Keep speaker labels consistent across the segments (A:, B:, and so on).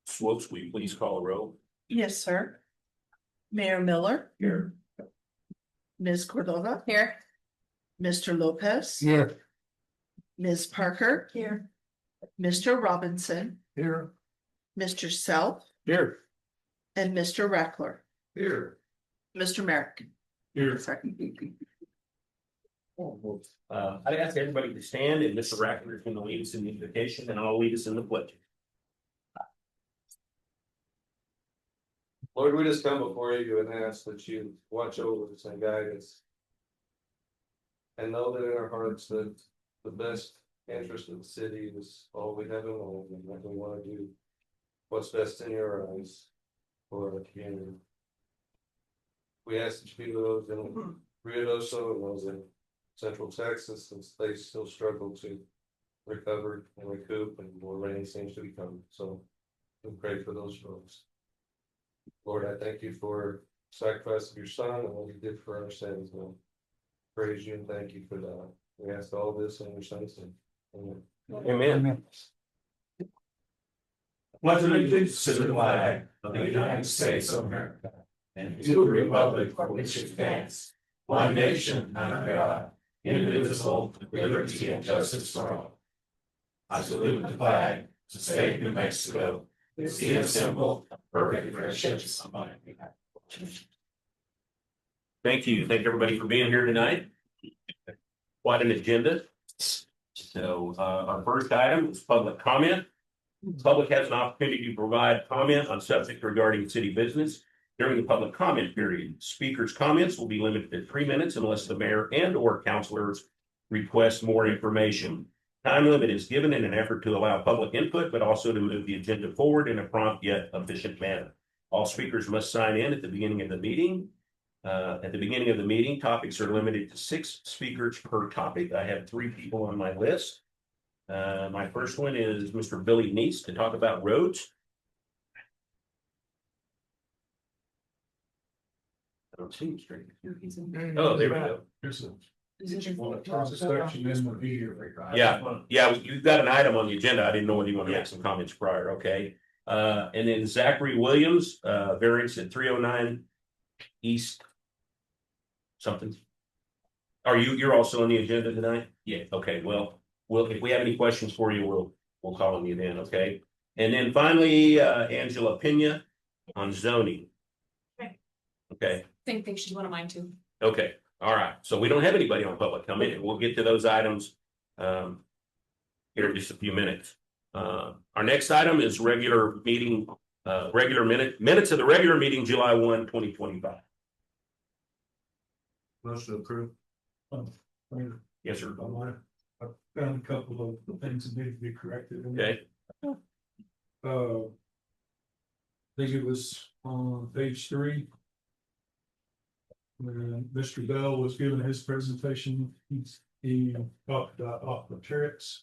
A: Swopes, will you please call a roll?
B: Yes, sir. Mayor Miller.
A: Here.
B: Ms. Cordova.
C: Here.
B: Mr. Lopez.
D: Here.
B: Ms. Parker.
C: Here.
B: Mr. Robinson.
D: Here.
B: Mr. Self.
D: Here.
B: And Mr. Reckler.
D: Here.
B: Mr. Merrick.
D: Here.
A: I'd ask everybody to stand, and Mr. Rackler is going to lead us in the invocation, and I'll lead us in the pledge.
E: Lord, we just come before you and ask that you watch over us and guide us. And know that in our hearts that the best interest of the city is all we have in mind, and that we want to do what's best in your eyes for our community. We ask that you be with those in Ruidoso and those in Central Texas, since they still struggle to recover and recoup, and more rain seems to be coming. So we pray for those folks. Lord, I thank you for the sacrifice of your son and what you did for our sins. Lord, praise you and thank you for that. We ask all this in your son's name. Amen.
A: Amen.
D: Pledge allegiance to the flag of the United States of America and to the republic for which it stands, one nation under God, indivisible, with liberty and justice for all. I salute the flag, the state of New Mexico, see a symbol of perfect friendship among people.
A: Thank you. Thank everybody for being here tonight. Quite an agenda. So our first item is public comment. Public has an opportunity to provide comment on subject regarding city business during the public comment period. Speakers' comments will be limited to 3 minutes unless the mayor and or councilors request more information. Time limit is given in an effort to allow public input, but also to move the agenda forward in a prompt yet efficient manner. All speakers must sign in at the beginning of the meeting. At the beginning of the meeting, topics are limited to 6 speakers per topic. I have 3 people on my list. My first one is Mr. Billy Neese to talk about roads. I don't see him straight. Oh, there we go. Yeah, you've got an item on the agenda. I didn't know whether you want to make some comments prior. Okay. And then Zachary Williams, variance at 309 East something. You're also on the agenda tonight? Yeah. Okay. Well, if we have any questions for you, we'll call on you then. Okay. And then finally, Angela Pena on zoning. Okay.
C: Think she's one of mine too.
A: Okay. All right. So we don't have anybody on public comment. We'll get to those items here in just a few minutes. Our next item is regular meeting, minutes of the regular meeting, July 1, 2025.
E: Motion approved.
A: Yes, sir.
D: I've found a couple of things that need to be corrected.
A: Okay.
D: I think it was on page 3. When Mr. Bell was giving his presentation, he talked about aquaterics,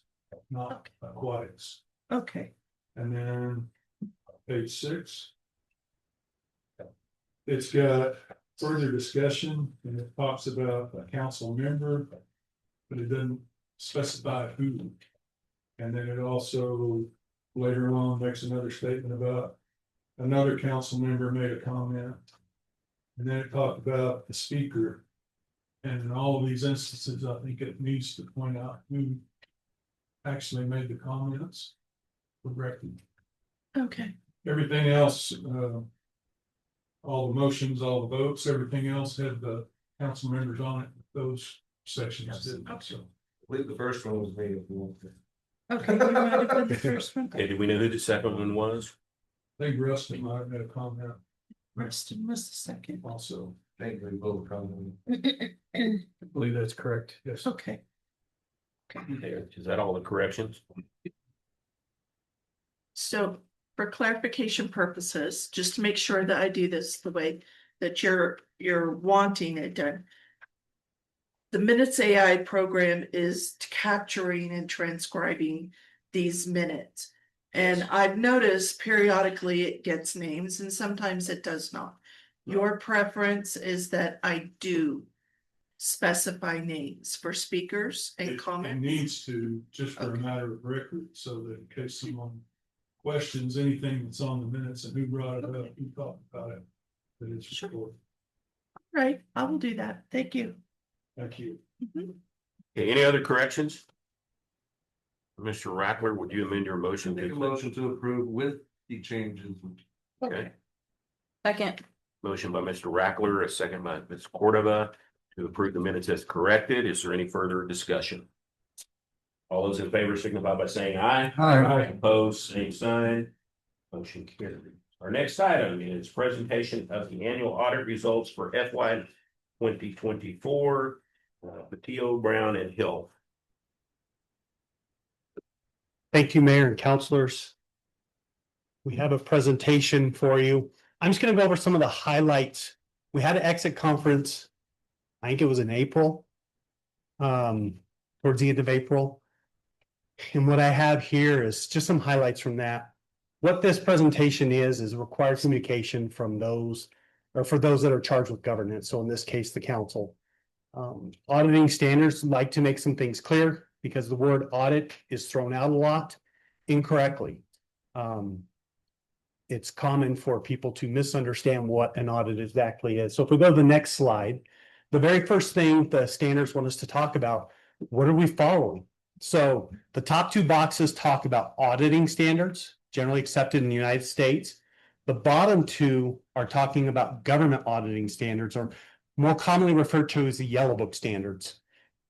D: not aquatics.
B: Okay.
D: And then page 6. It's got further discussion and it talks about a council member, but it doesn't specify who. And then it also later on makes another statement about another council member made a comment. And then it talked about the speaker. And in all of these instances, I think it needs to point out who actually made the comments for record.
B: Okay.
D: Everything else, all the motions, all the votes, everything else had the council members on it. Those sections didn't. So
E: I believe the first one was me.
B: Okay. You ready for the first one?
A: Okay. Do we know who the second one was?
D: I think Rustin might have made a comment
B: Rustin was the second.
D: also.
E: I think we both come.
D: I believe that's correct. Yes.
B: Okay.
A: There. Is that all the corrections?
B: So for clarification purposes, just to make sure that I do this the way that you're wanting it done. The Minutes AI program is capturing and transcribing these minutes. And I've noticed periodically it gets names and sometimes it does not. Your preference is that I do specify names for speakers and
D: It
B: comments.
D: needs to, just for a
B: Okay.
D: matter of record, so that in case someone questions, anything that's on the minutes and who brought it up, who talked about it. That it's
B: Sure.
D: recorded.
B: Right, I will do that. Thank you.
D: Thank you.
B: Mhm.
A: Okay, any other corrections? Mr. Rackler, would you amend your motion?
E: Make a motion to approve with the changes.
A: Okay,
C: Second.
A: motion by Mr. Rackler, a second by Ms. Cordova to approve the minutes as corrected. Is there any further discussion? All those in favor signify by saying aye.
D: Aye.
A: Opposed, same sign. Motion carried. Our next item is presentation of the annual audit results for FY 2024. Patillo, Brown and Hill.
F: Thank you, Mayor and Councilors. We have a presentation for you. I'm just going to go over some of the highlights. We had an exit conference. I think it was in April. Towards the end of April. And what I have here is just some highlights from that. What this presentation is required communication from those, or for those that are charged with governance. So in this case, the council. Auditing standards like to make some things clear because the word audit is thrown out a lot incorrectly. It's common for people to misunderstand what an audit exactly is. So if we go to the next slide, the very first thing the standards want us to talk about, what are we following? So the top two boxes talk about auditing standards, generally accepted in the United States. The bottom two are talking about government auditing standards, or more commonly referred to as the Yellow Book standards.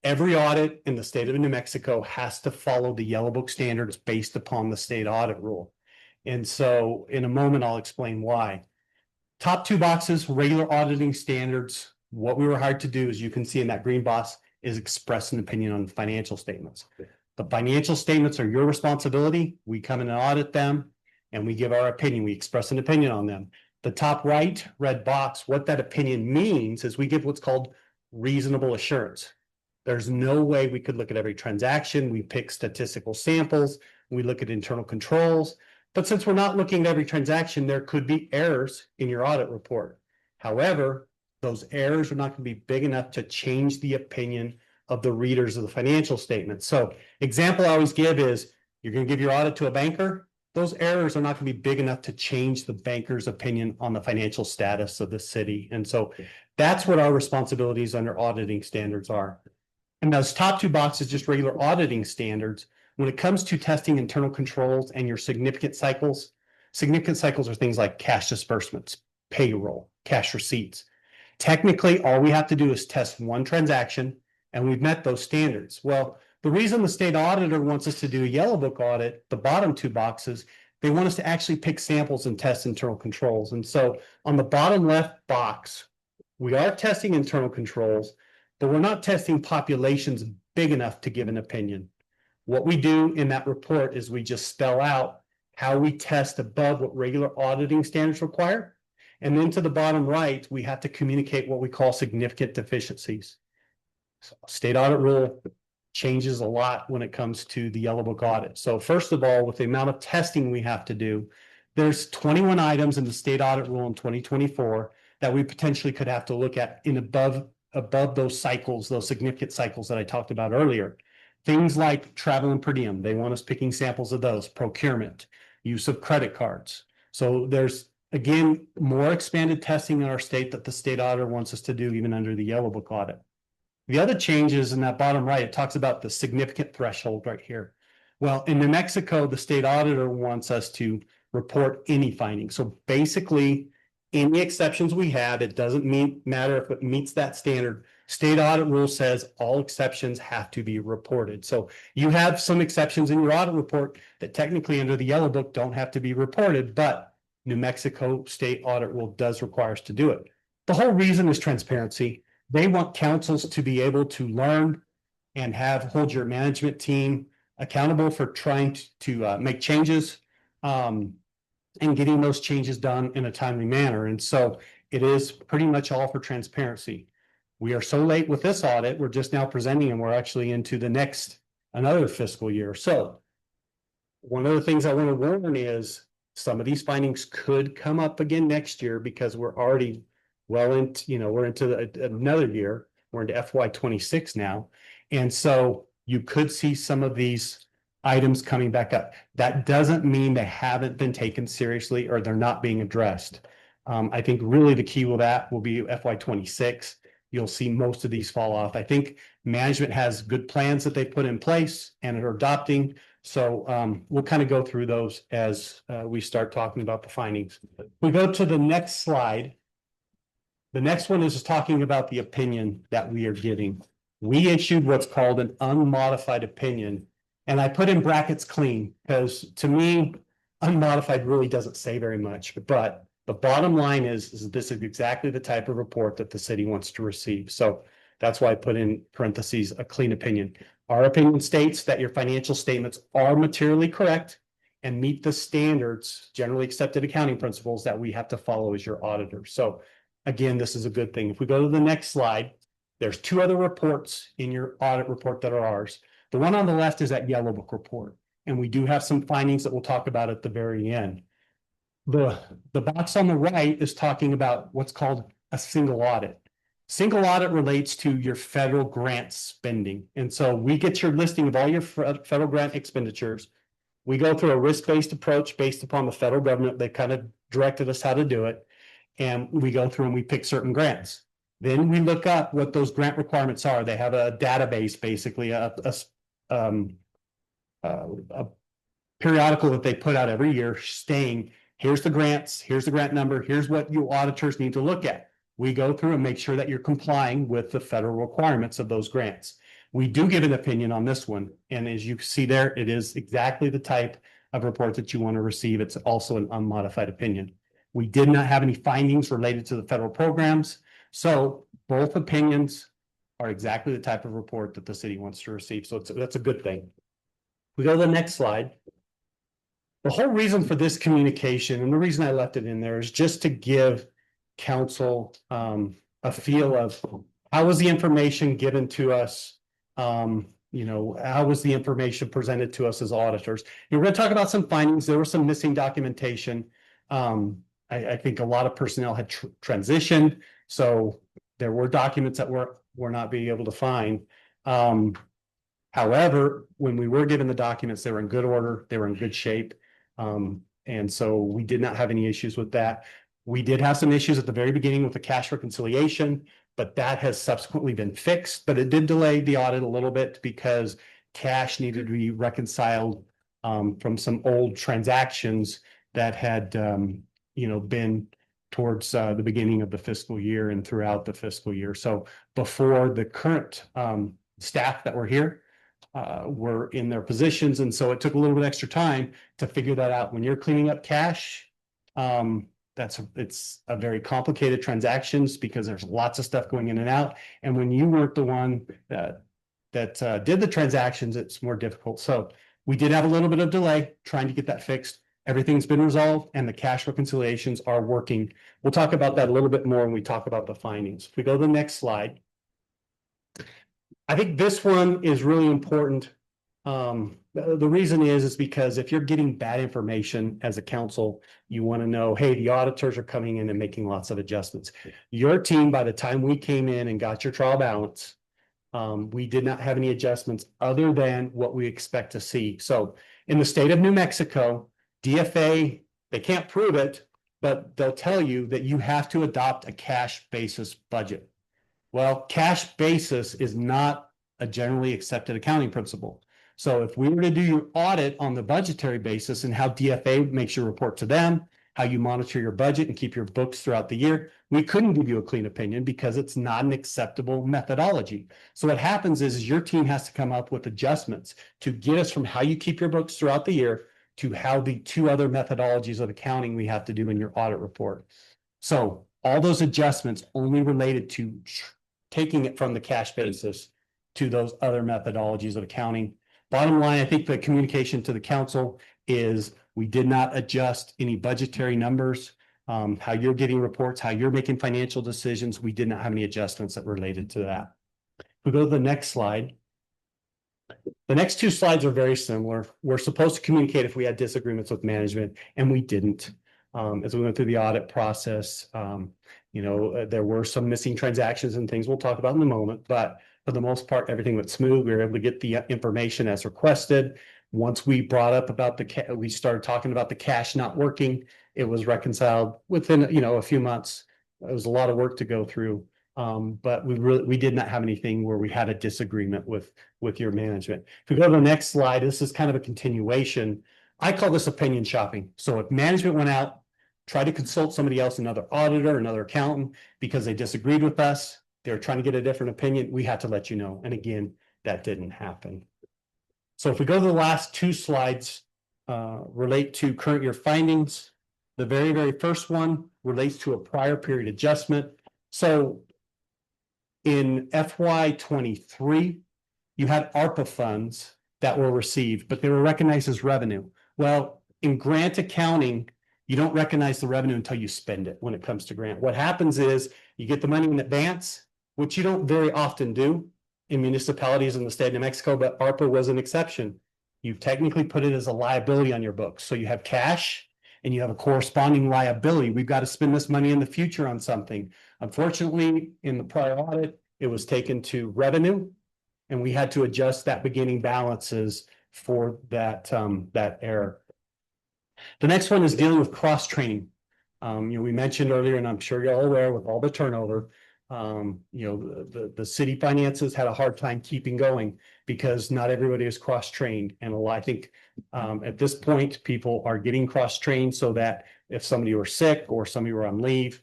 F: Every audit in the state of New Mexico has to follow the Yellow Book standards based upon the state audit rule. And so in a moment, I'll explain why. Top two boxes, regular auditing standards. What we were hired to do, as you can see in that green box, is express an opinion on the financial statements. The financial statements are your responsibility. We come in and audit them and we give our opinion. We express an opinion on them. The top right red box, what that opinion means is we give what's called reasonable assurance. There's no way we could look at every transaction. We pick statistical samples. We look at internal controls. But since we're not looking at every transaction, there could be errors in your audit report. However, those errors are not going to be big enough to change the opinion of the readers of the financial statement. So example I always give is you're going to give your audit to a banker. Those errors are not going to be big enough to change the banker's opinion on the financial status of the city. And so that's what our responsibilities under auditing standards are. And those top two boxes, just regular auditing standards. When it comes to testing internal controls and your significant cycles are things like cash disbursements, payroll, cash receipts. Technically, all we have to do is test one transaction and we've met those standards. Well, the reason the state auditor wants us to do a Yellow Book audit, the bottom two boxes, they want us to actually pick samples and test internal controls. And so on the bottom left box, we are testing internal controls, but we're not testing populations big enough to give an opinion. What we do in that report is we just spell out how we test above what regular auditing standards require. And then to the bottom right, we have to communicate what we call significant deficiencies. So state audit rule changes a lot when it comes to the Yellow Book audit. So first of all, with the amount of testing we have to do, there's 21 items in the state audit rule in 2024 that we potentially could have to look at in above those cycles, those significant cycles that I talked about earlier. Things like travel and per diem, they want us picking samples of those, procurement, use of credit cards. So there's, again, more expanded testing in our state that the state auditor wants us to do even under the Yellow Book audit. The other changes in that bottom right, it talks about the significant threshold right here. Well, in New Mexico, the state auditor wants us to report any findings. So basically, any exceptions we have, it doesn't matter if it meets that standard. State audit rule says all exceptions have to be reported. So you have some exceptions in your audit report that technically under the Yellow Book don't have to be reported, but New Mexico state audit rule does require us to do it. The whole reason is transparency. They want councils to be able to learn and hold your management team accountable for trying to make changes and getting those changes done in a timely manner. And so it is pretty much all for transparency. We are so late with this audit, we're just now presenting and we're actually into another fiscal year. So one of the things I want to warn is some of these findings could come up again next year because we're already well into, we're into another year. We're into FY 26 now. And so you could see some of these items coming back up. That doesn't mean they haven't been taken seriously or they're not being addressed. I think really the key with that will be FY 26. You'll see most of these fall off. I think management has good plans that they put in place and are adopting. So we'll kind of go through those as we start talking about the findings. We go to the next slide. The next one is talking about the opinion that we are getting. We issued what's called an unmodified opinion. And I put in brackets clean because to me, unmodified really doesn't say very much. But the bottom line is this is exactly the type of report that the city wants to receive. So that's why I put in parentheses a clean opinion. Our opinion states that your financial statements are materially correct and meet the standards, generally accepted accounting principles that we have to follow as your auditor. So again, this is a good thing. If we go to the next slide, there's two other reports in your audit report that are ours. The one on the left is that Yellow Book report, and we do have some findings that we'll talk about at the very end. The box on the right is talking about what's called a single audit. Single audit relates to your federal grant spending. And so we get your listing of all your federal grant expenditures. We go through a risk-based approach based upon the federal government. They kind of directed us how to do it. And we go through and we pick certain grants. Then we look up what those grant requirements are. They have a database, basically a periodical that they put out every year saying, here's the grants, here's the grant number, here's what you auditors need to look at. We go through and make sure that you're complying with the federal requirements of those grants. We do give an opinion on this one. And as you see there, it is exactly the type of report that you want to receive. It's also an unmodified opinion. We did not have any findings related to the federal programs. So both opinions are exactly the type of report that the city wants to receive. So that's a good thing. We go to the next slide. The whole reason for this communication, and the reason I left it in there, is just to give council a feel of how was the information given to us, how was the information presented to us as auditors. And we're going to talk about some findings. There was some missing documentation. I think a lot of personnel had transitioned, so there were documents that were not being able to find. However, when we were given the documents, they were in good order, they were in good shape. And so we did not have any issues with that. We did have some issues at the very beginning with the cash reconciliation, but that has subsequently been fixed. But it did delay the audit a little bit because cash needed to be reconciled from some old transactions that had been towards the beginning of the fiscal year and throughout the fiscal year. So before the current staff that were here were in their positions. And so it took a little bit extra time to figure that out. When you're cleaning up cash, it's a very complicated transactions because there's lots of stuff going in and out. And when you weren't the one that did the transactions, it's more difficult. So we did have a little bit of delay trying to get that fixed. Everything's been resolved and the cash reconciliations are working. We'll talk about that a little bit more when we talk about the findings. If we go to the next slide. I think this one is really important. The reason is because if you're getting bad information as a council, you want to know, hey, the auditors are coming in and making lots of adjustments. Your team, by the time we came in and got your trial balance, we did not have any adjustments other than what we expect to see. So in the state of New Mexico, DFA, they can't prove it, but they'll tell you that you have to adopt a cash basis budget. Well, cash basis is not a generally accepted accounting principle. So if we were to do your audit on the budgetary basis and how DFA makes your report to them, how you monitor your budget and keep your books throughout the year, we couldn't give you a clean opinion because it's not an acceptable methodology. So what happens is your team has to come up with adjustments to get us from how you keep your books throughout the year to how the two other methodologies of accounting we have to do in your audit report. So all those adjustments only related to taking it from the cash basis to those other methodologies of accounting. Bottom line, I think the communication to the council is we did not adjust any budgetary numbers, how you're getting reports, how you're making financial decisions. We did not have any adjustments that related to that. We go to the next slide. The next two slides are very similar. We're supposed to communicate if we had disagreements with management, and we didn't. As we went through the audit process, there were some missing transactions and things we'll talk about in a moment, but for the most part, everything went smooth. We were able to get the information as requested. Once we brought up about we started talking about the cash not working, it was reconciled within, a few months. It was a lot of work to go through. But we did not have anything where we had a disagreement with your management. If we go to the next slide, this is kind of a continuation. I call this opinion shopping. So if management went out, tried to consult somebody else, another auditor, another accountant, because they disagreed with us, they were trying to get a different opinion, we had to let you know. And again, that didn't happen. So if we go to the last two slides, relate to current year findings. The very, very first one relates to a prior period adjustment. So in FY 23, you had ARPA funds that were received, but they were recognized as revenue. Well, in grant accounting, you don't recognize the revenue until you spend it when it comes to grant. What happens is you get the money in advance, which you don't very often do in municipalities in the state of New Mexico, but ARPA was an exception. You technically put it as a liability on your books. So you have cash and you have a corresponding liability. We've got to spend this money in the future on something. Unfortunately, in the prior audit, it was taken to revenue, and we had to adjust that beginning balances for that error. The next one is dealing with cross-training. We mentioned earlier, and I'm sure you're all aware with all the turnover, the city finances had a hard time keeping going because not everybody is cross-trained. And I think at this point, people are getting cross-trained so that if somebody were sick or somebody were on leave,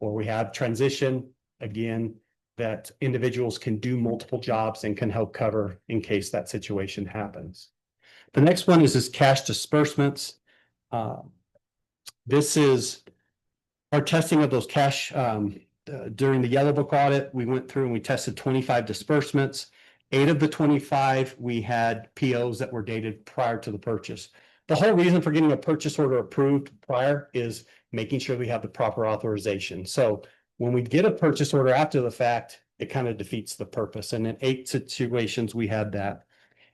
F: or we have transition, again, that individuals can do multiple jobs and can help cover in case that situation happens. The next one is cash disbursements. This is our testing of those cash. During the Yellow Book audit, we went through and we tested 25 disbursements. 8 of the 25, we had POs that were dated prior to the purchase. The whole reason for getting a purchase order approved prior is making sure we have the proper authorization. So when we get a purchase order after the fact, it kind of defeats the purpose. And in 8 situations, we had that.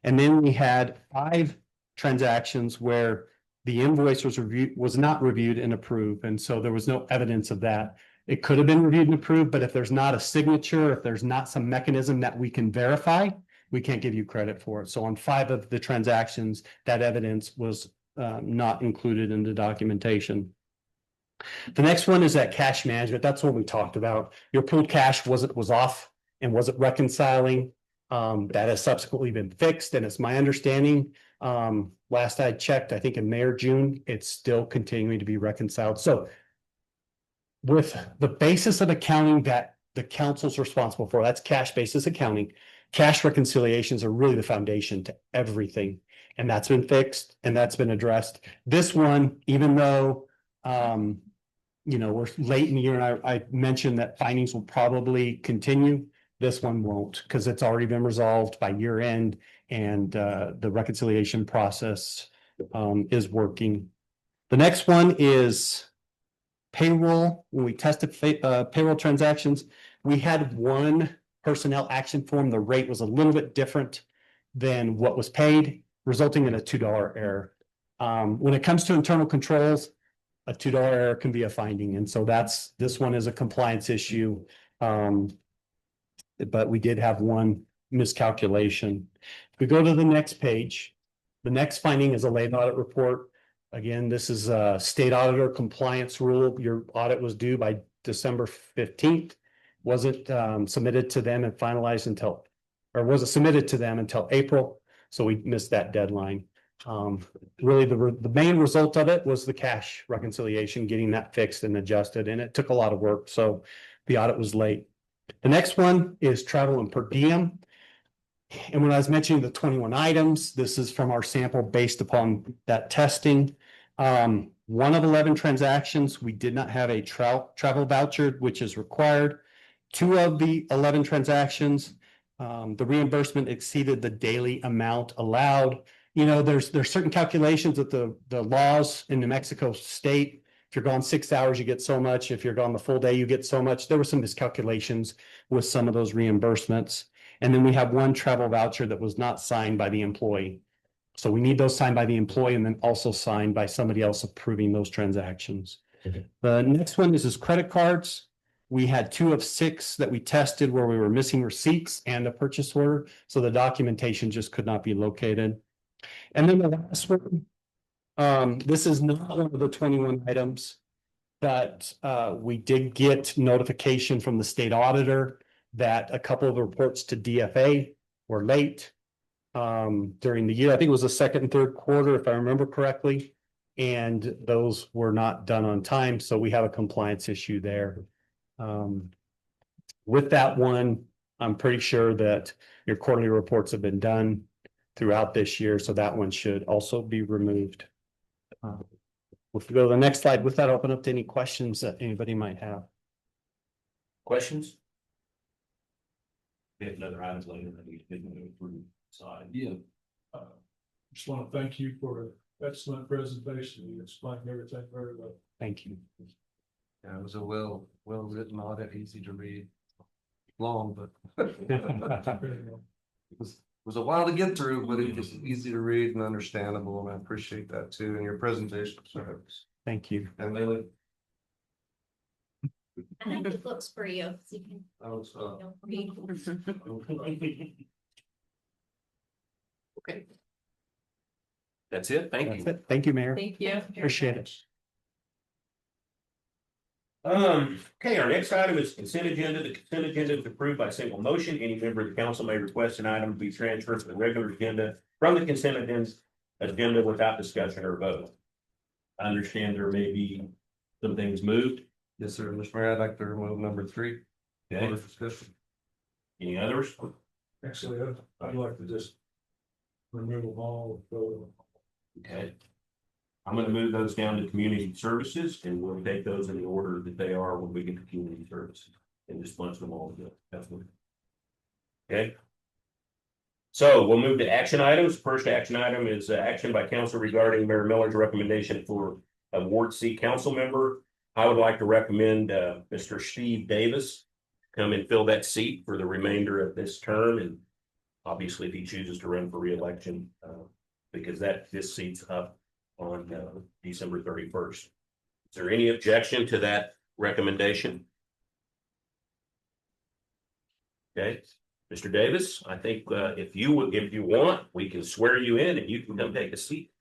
F: And then we had 5 transactions where the invoice was not reviewed and approved. And so there was no evidence of that. It could have been reviewed and approved, but if there's not a signature, if there's not some mechanism that we can verify, we can't give you credit for it. So on 5 of the transactions, that evidence was not included in the documentation. The next one is that cash management. That's what we talked about. Your pooled cash was off and wasn't reconciling. That has subsequently been fixed, and it's my understanding, last I checked, I think in May or June, it's still continuing to be reconciled. So with the basis of accounting that the council's responsible for, that's cash basis accounting, cash reconciliations are really the foundation to everything. And that's been fixed and that's been addressed. This one, even though, we're late in the year, and I mentioned that findings will probably continue, this one won't, because it's already been resolved by year end, and the reconciliation process is working. The next one is payroll. When we tested payroll transactions, we had one personnel action form. The rate was a little bit different than what was paid, resulting in a $2 error. When it comes to internal controls, a $2 error can be a finding. And so this one is a compliance issue. But we did have one miscalculation. If we go to the next page, the next finding is a late audit report. Again, this is a state auditor compliance rule. Your audit was due by December 15th. Wasn't submitted to them and finalized wasn't submitted to them until April. So we missed that deadline. Really the main result of it was the cash reconciliation, getting that fixed and adjusted, and it took a lot of work. So the audit was late. The next one is travel and per diem. And when I was mentioning the 21 items, this is from our sample based upon that testing. 1 of 11 transactions, we did not have a travel voucher, which is required. 2 of the 11 transactions, the reimbursement exceeded the daily amount allowed. There's certain calculations that the laws in New Mexico state. If you're gone 6 hours, you get so much. If you're gone the full day, you get so much. There were some miscalculations with some of those reimbursements. And then we have 1 travel voucher that was not signed by the employee. So we need those signed by the employee and then also signed by somebody else approving those transactions. Okay. The next one is credit cards. We had 2 of 6 that we tested where we were missing receipts and a purchase order. So the documentation just could not be located. And then the last one, this is not one of the 21 items. But we did get notification from the state auditor that a couple of reports to DFA were late. During the year, I think it was the second and third quarter, if I remember correctly. And those were not done on time, so we have a compliance issue there. With that one, I'm pretty sure that your quarterly reports have been done throughout this year, so that one should also be removed. If we go to the next slide, with that, open up to any questions that anybody might have.
A: Questions? We have another item later that we can move through side. Yeah.
D: Just want to thank you for an excellent presentation. You explained everything very well.
F: Thank you.
E: Yeah, it was a well written audit, easy to read. Long, but it was a while to get through, but it was easy to read and understandable, and I appreciate that too, and your presentation.
F: Thank you.
E: And Lily,
C: I think it looks for you. So you can,
E: I was,
C: read.
A: Okay. That's it. Thank
F: That's
A: you.
F: it. Thank you, Mayor.
B: Thank you.
F: Appreciate it.
A: Okay, our next item is consent agenda. The consent agenda is approved by single motion. Any member of the council may request an item to be transferred to the regular agenda from the consent agenda without discussion or vote. I understand there may be some things moved.
E: yes, sir, Mr. Mayor, I'd like to remove number 3.
A: Okay,
E: For discussion.
A: any others?
D: Actually, I'd like to just remove them all.
A: Okay. I'm gonna move those down to community services and we'll take those in the order that they are when we get to community services and just bunch them all together. That's what. Okay. So we'll move to action items. First action item is action by council regarding Mayor Miller's recommendation for a Ward C council member. I would like to recommend Mr. Steve Davis come and fill that seat for the remainder of this term, and obviously if he chooses to run for re-election, because this seat's up on December 31st. Is there any objection to that recommendation? Okay, Mr. Davis, I think if you want, we can swear you in and you can come take a seat,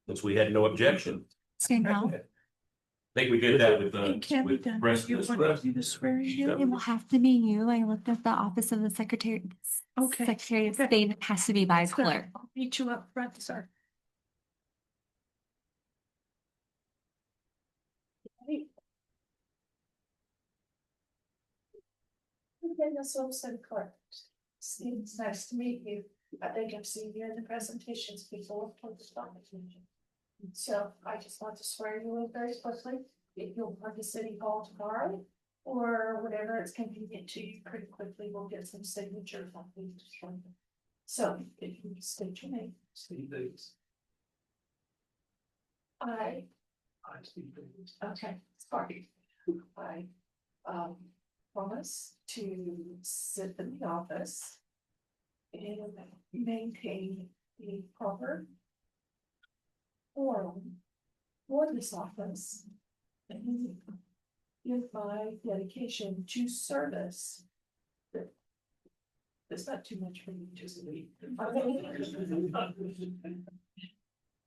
A: since we had no objection.
C: Stand now.
A: I think we did that with
B: It can be
A: with
B: done.
A: rest
B: You
A: of
B: want
A: the.
B: to do the swearing
C: It
B: in?
C: will have to be you. I looked at the office of the Secretary.
B: Okay.
C: Secretary of
B: Okay.
C: State. It has to be by a
B: So,
C: clerk.
B: I'll meet you up front, sir.
G: Okay, that's also correct. Steve, it's nice to meet you. I think I've seen you in the presentations before for the stock exchange. So I just want to swear you in very quickly. If you'll come to City Hall tomorrow or whatever it's convenient to you, pretty quickly, we'll get some signatures on these. So if you state your name.
E: Steve Davis.
G: I,
E: Steve Davis.
G: okay, sorry. I, promise to sit in the office and maintain the proper forum for this office and give my dedication to service. It's not too much for you to read.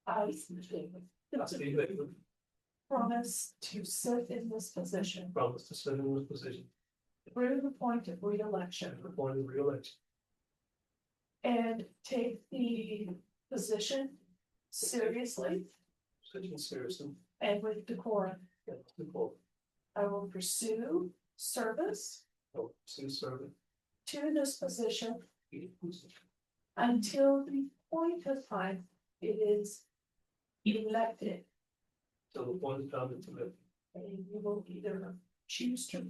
G: I promise to sit in this position
E: Promise to sit in this position.
G: through the point of re-election.
E: For point of re-election.
G: And take the position seriously
E: Position seriously.
G: and with decorum.
E: Yeah, the goal.
G: I will pursue service
E: To serve
G: to this position
E: it.
G: until the point of time it is elected.
E: Till the point of time to live.
G: And you will either choose to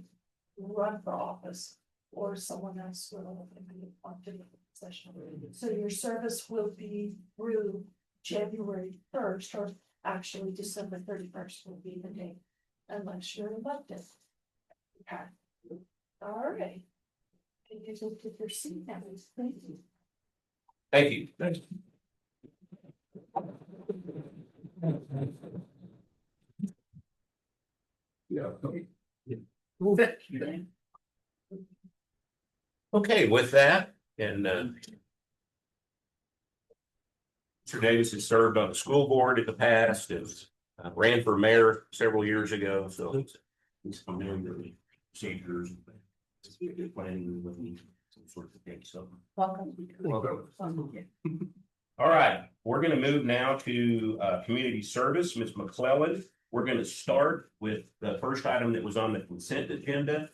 G: run for office or someone else will be appointed to the position. So your service will be through January 1st, or actually December 31st will be the date, unless you're elected. Okay. All right. And you can take your seat now. Thank you.
A: Thank you.
D: Yeah.
A: Okay, with that, and Mr. Davis has served on the school board in the past, and ran for mayor several years ago, so he's familiar with procedures. And planning and some sorts of things, so.
G: Welcome.
A: All right, we're gonna move now to community service. Ms. McClellan. We're gonna start with the first item that was on the consent agenda,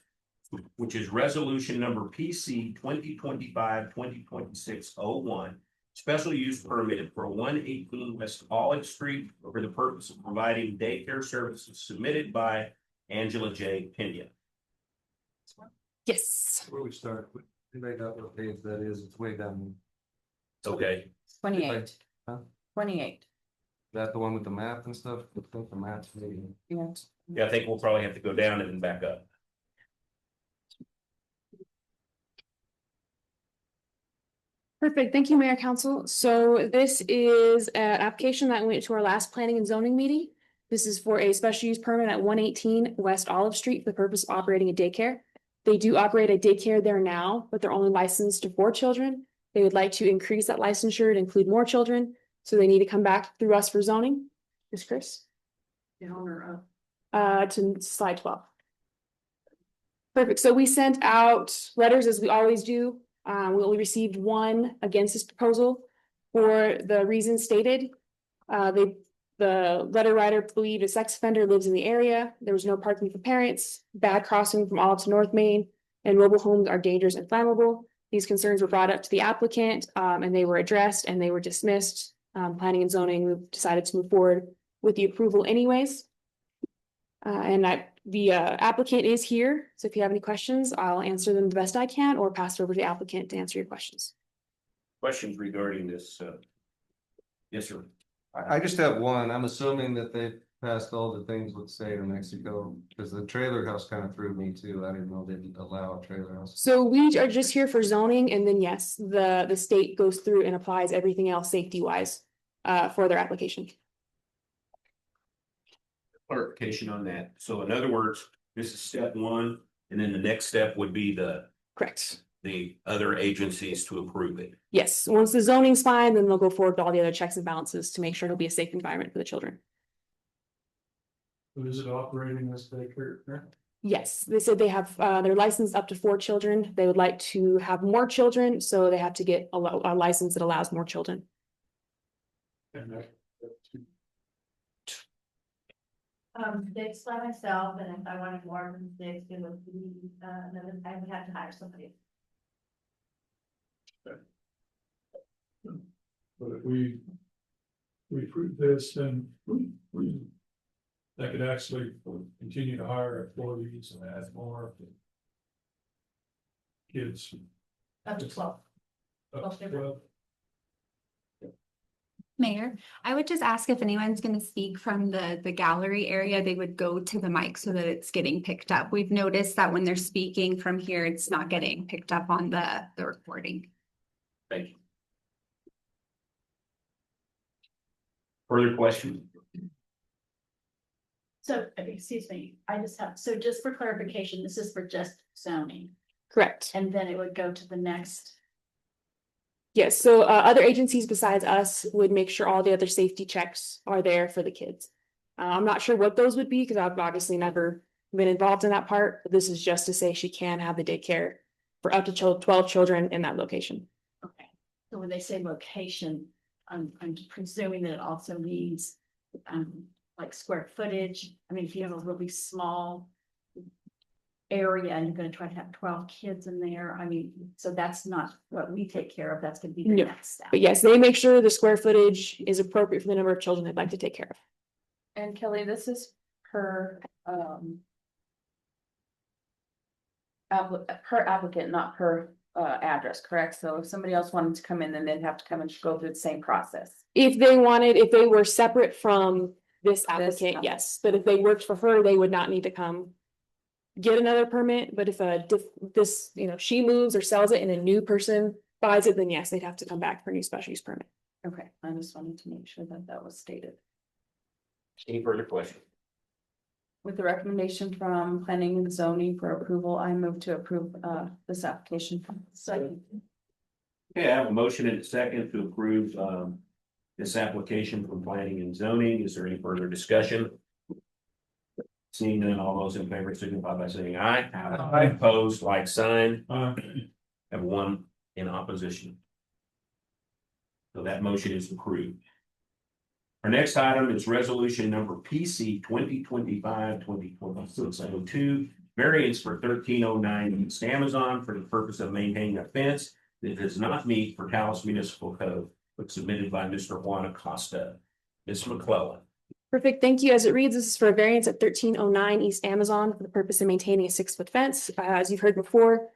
A: which is resolution number PC 2025-2026-01. Special use permit for 118 West Olive Street for the purpose of providing daycare services submitted by Angela J. Pena.
C: Yes.
E: Where we start, we may not know what page that is, it's way down.
A: Okay,
H: 28.
E: Huh?
H: 28,
E: That the one with the map and stuff, I think the map's maybe.
H: yeah.
A: yeah, I think we'll probably have to go down and then back up.
I: Perfect. Thank you, Mayor Council. So this is an application that went to our last planning and zoning meeting. This is for a special use permit at 118 West Olive Street for the purpose of operating a daycare. They do operate a daycare there now, but they're only licensed to 4 children. They would like to increase that licensure to include more children, so they need to come back through us for zoning. Yes, Chris?
B: Down or up?
I: To slide 12. Perfect. So we sent out letters as we always do. We only received one against this proposal for the reasons stated. The letter writer believed a sex offender lives in the area. There was no parking for parents, bad crossing from Olive to North Main, and mobile homes are dangerous and flammable. These concerns were brought up to the applicant, and they were addressed and they were dismissed. Planning and zoning, we decided to move forward with the approval anyways. The applicant is here, so if you have any questions, I'll answer them the best I can or pass it over to the applicant to answer your questions.
A: Questions regarding this? Yes, sir.
E: I just have one, I'm assuming that they passed all the things with the state of Mexico, because the trailer house kind of threw me too, I didn't know they didn't allow a trailer house.
I: So we are just here for zoning, and then yes, the state goes through and applies everything else safety wise for their application.
A: Clarification on that. So in other words, this is step one, and then the next step would be
I: Correct.
A: the other agencies to approve it.
I: Yes, once the zoning's fine, then they'll go forward with all the other checks and balances to make sure it'll be a safe environment for the children.
D: But is it operating as daycare?
I: Yes, they said they have, they're licensed up to 4 children. They would like to have more children, so they have to get a license that allows more children.
D: And that-
G: Six by myself, and if I wanted more than 6, it would be, another, I would have to hire somebody.
D: But if we approve this, then that could actually continue to hire employees and add more kids.
G: Up to 12.
D: Up to 12.
C: Mayor, I would just ask if anyone's going to speak from the gallery area, they would go to the mic so that it's getting picked up. We've noticed that when they're speaking from here, it's not getting picked up on the recording.
A: Thank you. Further questions?
G: So, excuse me, I just have, so just for clarification, this is for just zoning,
I: Correct.
G: and then it would go to the next.
I: Yes, so other agencies besides us would make sure all the other safety checks are there for the kids. I'm not sure what those would be because I've obviously never been involved in that part, but this is just to say she can have the daycare for up to 12 children in that location.
G: Okay, so when they say location, I'm presuming that it also means, like square footage. I mean, if you have a really small area and you're gonna try to have 12 kids in there, I mean, so that's not what we take care of, that's gonna be the
I: No,
G: next step.
I: But yes, they make sure the square footage is appropriate for the number of children they'd like to take care of.
H: And Kelly, this is per applicant, not per address, correct? So if somebody else wanted to come in, then they'd have to come and go through the same process.
I: If they were separate from this applicant,
H: applicant.
I: yes, but if they worked for her, they would not need to come get another permit, but if she moves or sells it and a new person buys it, then yes, they'd have to come back for a new special use permit.
H: Okay, I just wanted to make sure that that was stated.
A: Any further questions?
H: With the recommendation from planning and zoning for approval, I move to approve this application.
G: So,
A: Okay, I have a motion and a second to approve this application from planning and zoning. Is there any further discussion? Seeing none, all those in favor signify by saying aye.
D: Aye.
A: Opposed, like sign.
D: Uh,
A: Have one in opposition. So that motion is approved. Our next item is resolution number PC 2025-2026-02, variance for 1309 East Amazon for the purpose of maintaining a fence that does not meet for Taos Municipal Code, but submitted by Mr. Juan Acosta. Ms. McClellan.
I: Perfect, thank you. As it reads, this is for a variance at 1309 East Amazon for the purpose of maintaining a 6-foot fence. As you've heard before,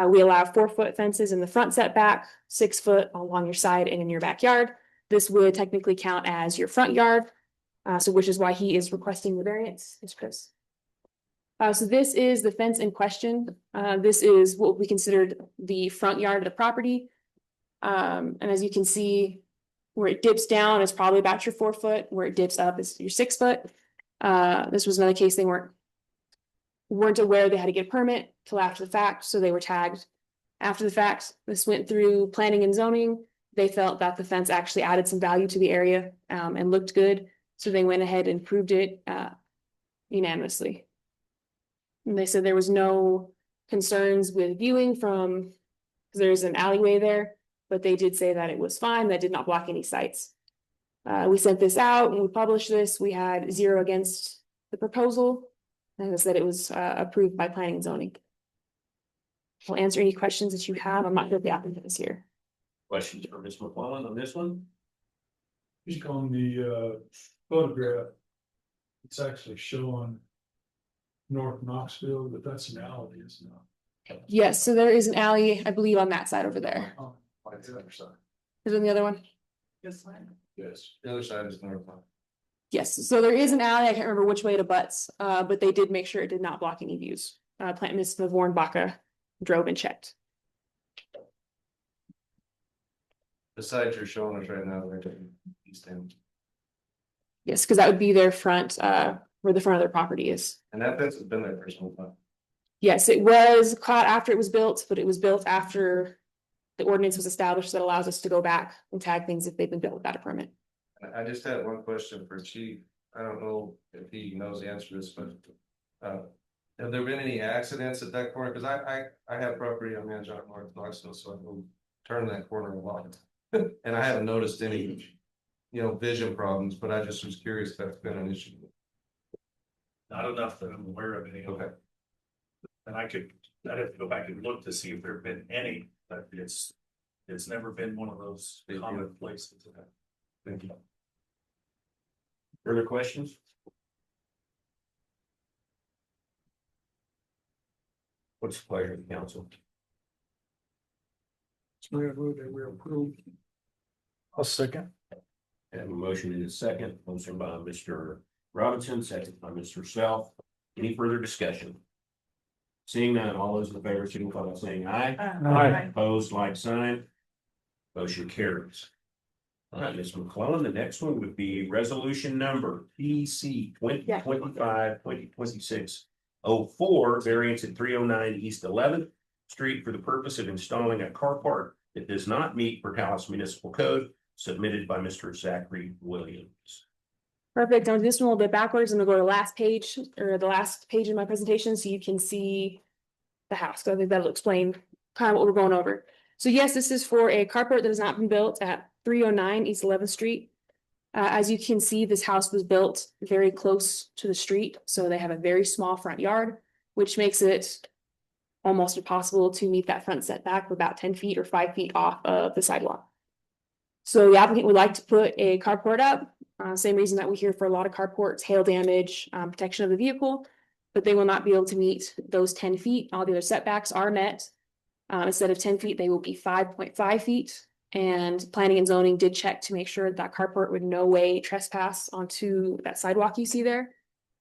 I: we allow 4-foot fences in the front setback, 6 foot along your side and in your backyard. This would technically count as your front yard, so which is why he is requesting the variance. It's Chris. So this is the fence in question. This is what we considered the front yard of the property. And as you can see, where it dips down is probably about your 4 foot, where it dips up is your 6 foot. This was another case they weren't aware they had to get a permit till after the fact, so they were tagged after the fact. This went through planning and zoning. They felt that the fence actually added some value to the area and looked good, so they went ahead and approved it unanimously. And they said there was no concerns with viewing from, because there's an alleyway there, but they did say that it was fine, that did not block any sites. We sent this out and we published this. We had 0 against the proposal. And it said it was approved by planning and zoning. I'll answer any questions that you have. I'm not sure if the applicant is here.
A: Questions for Ms. McClellan on this one?
D: Just on the photograph. It's actually showing North Knoxville, but that's an alley, isn't it?
I: Yes, so there is an alley, I believe, on that side over there.
D: Oh, like the other side.
I: Is there the other one?
D: Yes.
E: The other side is north.
I: Yes, so there is an alley. I can't remember which way it abuts, but they did make sure it did not block any views. Ms. Vavorn Baca drove and checked.
E: The side you're showing us right now, right in East End.
I: Yes, because that would be their front, where the front of their property is.
E: And that fence has been there for some time.
I: Yes, it was caught after it was built, but it was built after the ordinance was established that allows us to go back and tag things if they've been built without a permit.
E: And I just had one question for Chief. I don't know if he knows the answer to this, but have there been any accidents at that corner? Because I have property on Manjot North Knoxville, so I will turn that corner a lot. And I haven't noticed any, vision problems, but I just was curious if that's been an issue.
J: Not enough that I'm aware of any.
E: Okay.
J: And I'd have to go back and look to see if there have been any, but it's never been one of those common places.
E: Thank you.
A: Further questions? What's the pleasure of the council?
D: I'll second.
A: I have a motion in a second, motion by Mr. Robinson, second by Mr. Self. Any further discussion? Seeing none, all those in favor signify by saying aye.
D: Aye.
A: Opposed, like sign. Motion carries. Ms. McClellan, the next one would be resolution number PC 2025-2026-04, variance at 309 East 11th Street for the purpose of installing a carport that does not meet Taos Municipal Code, submitted by Mr. Zachary Williams.
I: Perfect. On this one a little bit backwards. I'm gonna go to the last page or the last page in my presentation so you can see the house. So I think that'll explain kind of what we're going over. So yes, this is for a carport that has not been built at 309 East 11th Street. As you can see, this house was built very close to the street, so they have a very small front yard, which makes it almost impossible to meet that front setback of about 10 feet or 5 feet off of the sidewalk. So the applicant would like to put a carport up, same reason that we hear for a lot of carports, hail damage, protection of the vehicle, but they will not be able to meet those 10 feet. All the other setbacks are met. Instead of 10 feet, they will be 5.5 feet. And planning and zoning did check to make sure that carport would no way trespass onto that sidewalk you see there.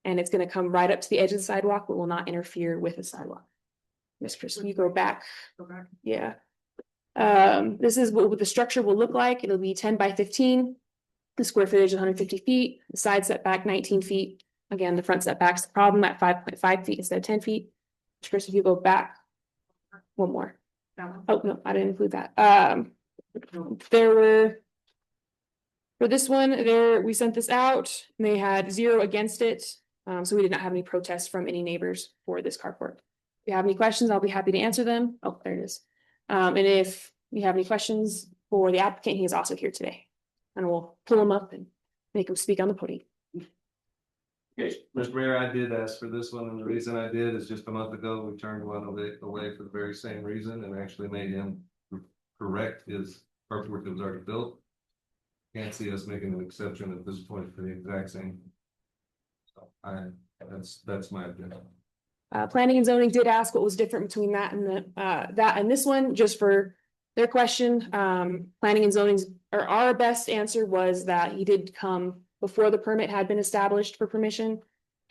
I: And it's going to come right up to the edge of the sidewalk, but will not interfere with the sidewalk. Miss Chris, will you go back? Yeah. This is what the structure will look like. It'll be 10 by 15. The square footage is 150 feet. The side setback 19 feet. Again, the front setback's the problem at 5.5 feet instead of 10 feet. Miss Chris, if you go back one more. Oh, no, I didn't include that. There were For this one, there, we sent this out, and they had 0 against it, so we did not have any protests from any neighbors for this carport. If you have any questions, I'll be happy to answer them. Oh, there it is. And if you have any questions for the applicant, he is also here today. And we'll pull him up and make him speak on the podium.
E: Okay, Mr. Mayor, I did ask for this one, and the reason I did is just a month ago, we turned one away for the very same reason and actually made him correct his artwork that was already built. Can't see us making an exception at this point for the exact same. So that's my opinion.
I: Planning and zoning did ask what was different between that and that and this one, just for their question. Planning and zoning's, or our best answer was that he did come before the permit had been established for permission.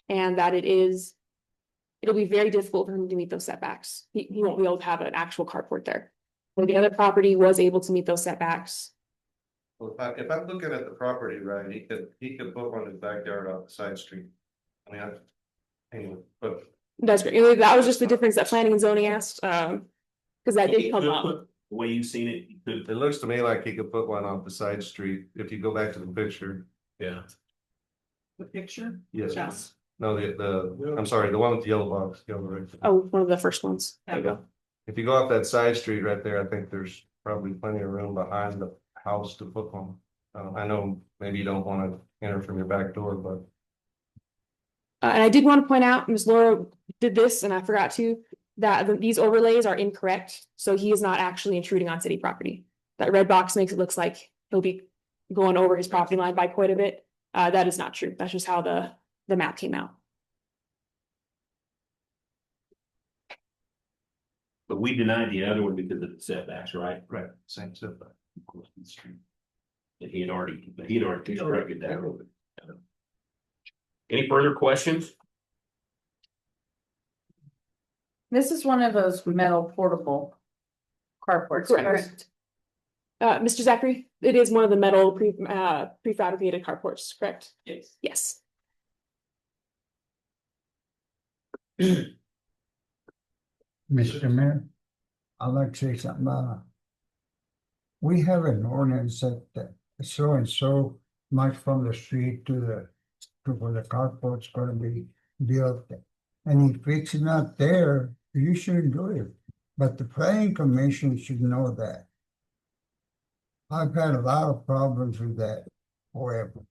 I: And that it'll be very difficult for him to meet those setbacks. He won't be able to have an actual carport there. Where the other property was able to meet those setbacks.
E: Well, if I'm looking at the property right, he could put one in his backyard off the side street. I mean, anyway, but
I: That's great. That was just the difference that planning and zoning asked, because that did come up.
A: The way you've seen it, you could,
E: it looks to me like he could put one off the side street. If you go back to the picture.
A: yeah.
B: The picture?
E: Yes.
B: Yes.
E: No, I'm sorry, the one with the yellow box.
I: Oh, one of the first ones.
E: There you go. If you go off that side street right there, I think there's probably plenty of room behind the house to put one. I know maybe you don't want to enter from your back door, but.
I: And I did want to point out, Ms. Laura did this, and I forgot to, that these overlays are incorrect. So he is not actually intruding on city property. That red box makes it look like he'll be going over his property line by quite a bit. That is not true. That's just how the map came out.
A: But we denied the other one because of the setbacks, right?
E: Right, same setback.
A: And he had already constructed that. Any further questions?
H: This is one of those metal portable carports, correct?
I: Mr. Zachary, it is one of the metal prefabricated carports, correct?
A: Yes.
I: Yes.
K: Mr. Mayor, I'd like to say something about. We have an ordinance that so and so much from the street to where the carport's gonna be built. And if it's not there, you shouldn't do it, but the planning commission should know that. I've had a lot of problems with that forever.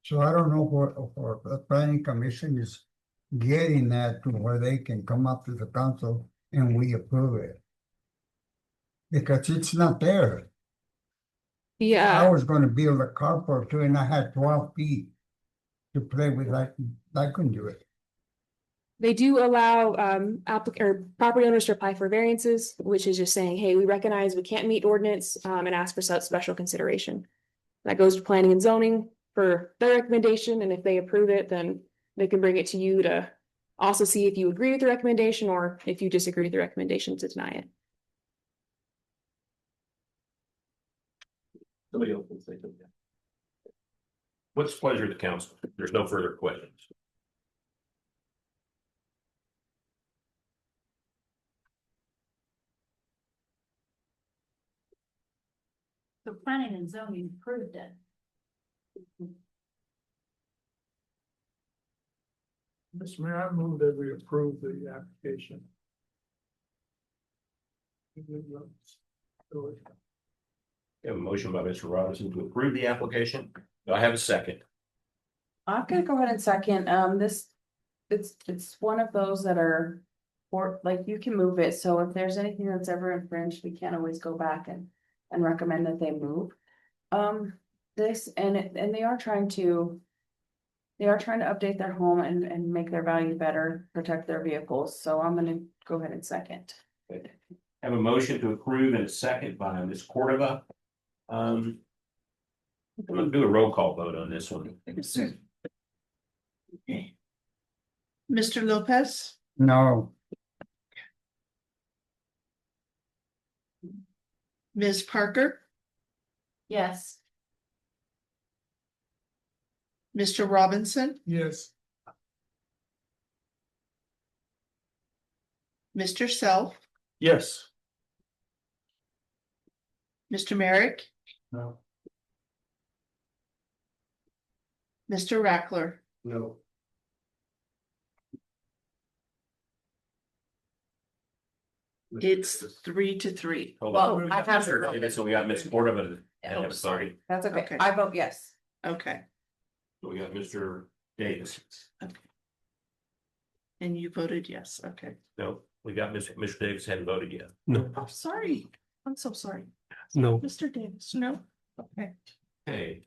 K: So I don't know what the planning commission is getting that to where they can come up to the council and we approve it. Because it's not there. I
I: Yeah,
K: was gonna build a carport too, and I had 12 feet to play with. I couldn't do it.
I: they do allow property owners to apply for variances, which is just saying, hey, we recognize we can't meet ordinance and ask for such special consideration. That goes to planning and zoning for their recommendation, and if they approve it, then they can bring it to you to also see if you agree with the recommendation or if you disagree with the recommendation to deny it.
A: Somebody else will say something. What's the pleasure of the council? There's no further questions.
G: The planning and zoning approved it.
D: Mr. Mayor, I move that we approve the application.
A: We have a motion by Mr. Robinson to approve the application. Do I have a second?
H: I'm gonna go ahead and second, it's one of those that are. Or like you can move it, so if there's anything that's ever infringed, we can't always go back and recommend that they move. This and they are trying to. They are trying to update their home and make their value better, protect their vehicles, so I'm gonna go ahead and second.
A: Have a motion to approve and a second by Ms. Cordova. I'm gonna do a roll call vote on this one.
B: Mr. Lopez,
K: No,
B: Ms. Parker,
G: Yes.
B: Mr. Robinson,
D: Yes.
B: Mr. Self,
J: Yes.
B: Mr. Merrick,
D: No.
B: Mr. Rackler,
E: No.
B: it's 3-3.
A: Hold
B: Well,
A: on.
B: I have
A: Mr. Davis, so we got Ms. Cordova and
B: Oh,
A: have
B: sorry.
A: sorry.
H: That's
B: Okay.
H: okay. I vote yes.
B: Okay,
A: So we got Mr. Davis.
B: and you voted yes, okay.
A: No, we got Mr. Davis hadn't voted yet.
F: No,
B: I'm sorry, I'm so sorry.
F: no.
B: Mr. Davis, no, okay.
A: Okay,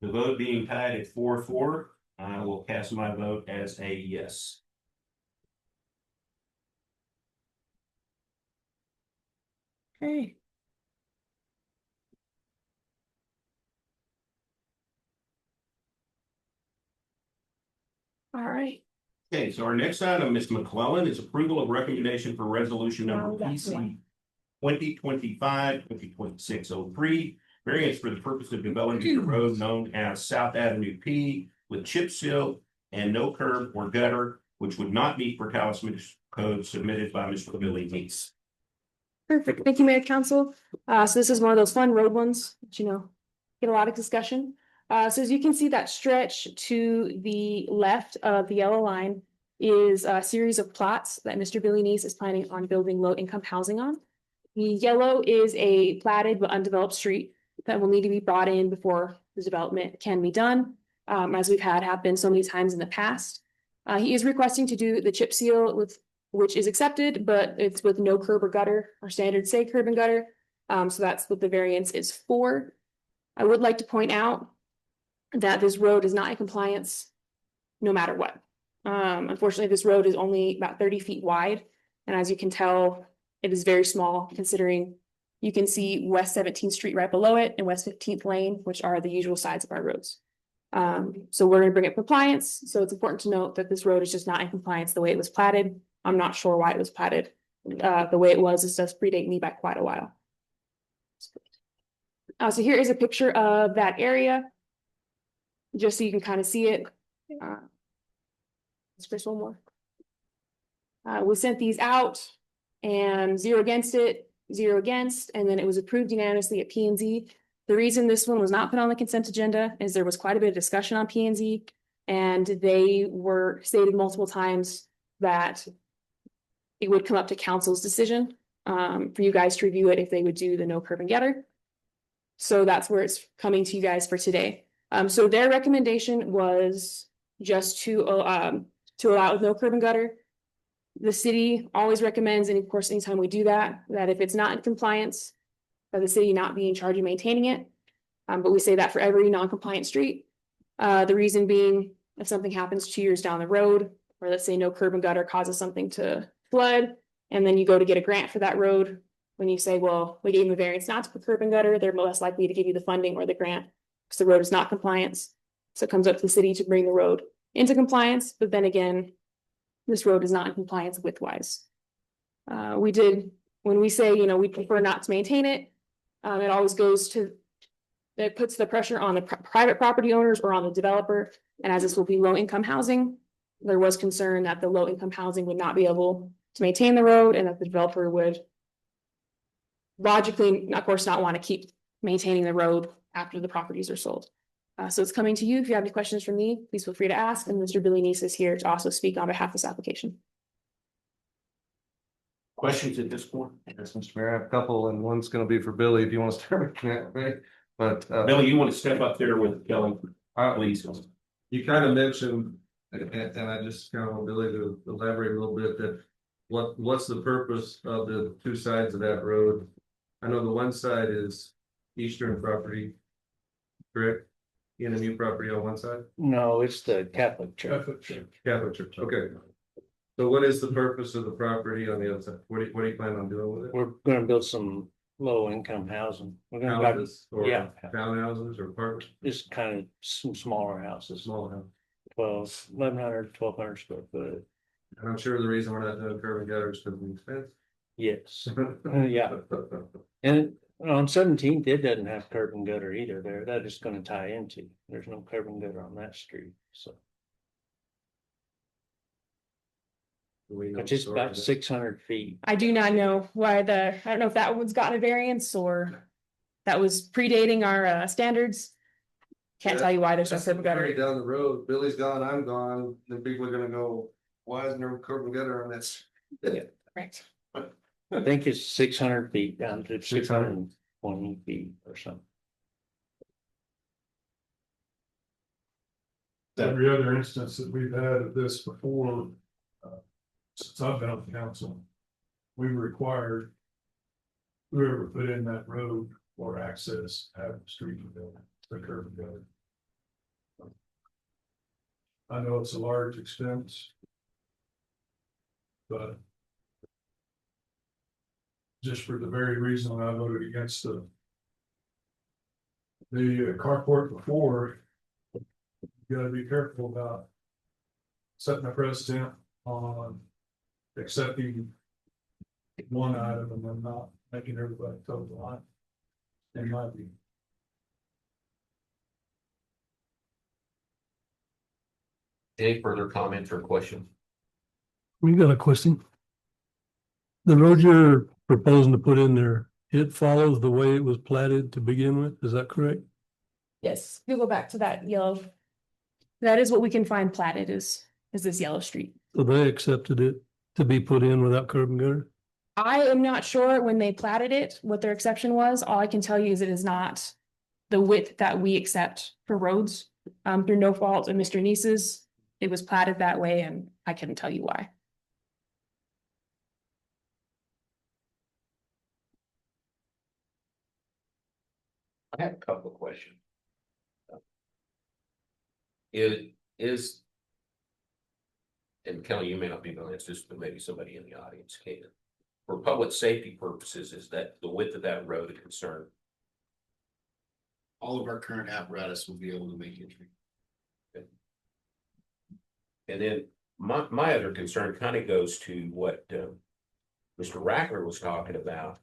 A: the vote being tied at 4-4, I will cast my vote as a yes.
B: Okay. All right,
A: Okay, so our next item, Ms. McClellan, is approval of recommendation for resolution number
G: Oh, that's
A: PC
G: right.
A: 2025-2026-03, variance for the purpose of developing the road known as South Avenue P with chip seal and no curb or gutter, which would not meet Portales Municipal Code submitted by Mr. Billy Neese.
I: Perfect. Thank you, Mayor Council. So this is one of those fun road ones, that, get a lot of discussion. So as you can see, that stretch to the left of the yellow line is a series of plots that Mr. Billy Neese is planning on building low-income housing on. The yellow is a platted but undeveloped street that will need to be brought in before the development can be done, as we've had happen so many times in the past. He is requesting to do the chip seal which is accepted, but it's with no curb or gutter. Our standards say curb and gutter. So that's what the variance is for. I would like to point out that this road is not in compliance no matter what. Unfortunately, this road is only about 30 feet wide. And as you can tell, it is very small considering you can see West 17th Street right below it and West 15th Lane, which are the usual sides of our roads. So we're gonna bring it compliance. So it's important to note that this road is just not in compliance the way it was platted. I'm not sure why it was platted. The way it was, this does predate me by quite a while. So here is a picture of that area. Just so you can kind of see it. Let's press one more. We sent these out and 0 against it, 0 against, and then it was approved unanimously at P and Z. The reason this one was not put on the consent agenda is there was quite a bit of discussion on P and Z, and they were stated multiple times that it would come up to council's decision for you guys to review it if they would do the no curb and gutter. So that's where it's coming to you guys for today. So their recommendation was just to allow with no curb and gutter. The city always recommends, and of course, anytime we do that if it's not in compliance, the city not be in charge of maintaining it. But we say that for every non-compliant street. The reason being, if something happens 2 years down the road, or let's say no curb and gutter causes something to flood, and then you go to get a grant for that road, when you say, well, we gave them a variance not to put curb and gutter, they're less likely to give you the funding or the grant because the road is not compliance. So it comes up to the city to bring the road into compliance, but then again, this road is not in compliance width-wise. When we say, we prefer not to maintain it, it always it puts the pressure on the private property owners or on the developer. And as this will be low-income housing, there was concern that the low-income housing would not be able to maintain the road and that the developer would logically, of course, not want to keep maintaining the road after the properties are sold. So it's coming to you. If you have any questions for me, please feel free to ask. And Mr. Billy Neese is here to also speak on behalf of this application.
A: Questions at this point?
E: Yes, Mr. Mayor, I have a couple, and one's gonna be for Billy, if you want to start with that, right? But,
A: Billy, you want to step up there with Kelly, please?
E: you kind of mentioned, and I just kind of want Billy to elaborate a little bit, that what's the purpose of the two sides of that road? I know the one side is eastern property, correct? In a new property on one side?
L: No, it's the Catholic Church.
E: Catholic Church, okay. So what is the purpose of the property on the other side? What do you plan on doing with it?
L: We're gonna build some low income housing. We're gonna buy
E: Houses or
L: yeah.
E: townhouses or apartments?
L: just kind of some smaller houses,
E: Small house.
L: 1,100 square foot.
E: And I'm sure the reason we're not doing curb and gutter is because of the expense.
L: Yes, yeah. And on 17th, it doesn't have curb and gutter either there. That is gonna tie into. There's no curb and gutter on that street, so. It's just about 600 feet.
I: I do not know why I don't know if that one's gotten a variance or that was predating our standards. Can't tell you why there's no
E: That's
I: curb and
E: right
I: gutter.
E: down the road, Billy's gone, I'm gone, then people are gonna go, why isn't there a curb and gutter on this?
I: Right.
L: I think it's 600 feet down to 620 feet or something.
D: Every other instance that we've had of this before, since I've been on the council, we required whoever put in that road or access have the street and building, the curb and gutter. I know it's a large expense. But just for the very reason I voted against the carport before, you gotta be careful about setting a precedent on accepting one item and then not making everybody toe the line. In my view.
A: Any further comments or questions?
M: We got a question. The road you're proposing to put in there, it follows the way it was platted to begin with, is that correct?
I: Yes, you go back to that yellow. That is what we can find platted is this yellow street.
M: So they accepted it to be put in without curb and gutter?
I: I am not sure when they platted it, what their exception was. All I can tell you is it is not the width that we accept for roads. Through no fault of Mr. Neese's, it was platted that way and I couldn't tell you why.
A: I have a couple of questions. It is. And Kelly, you may not be able to answer this, but maybe somebody in the audience can. For public safety purposes, is that the width of that road a concern?
N: All of our current apparatus will be able to make entry.
A: And then my other concern kind of goes to what Mr. Rackler was talking about.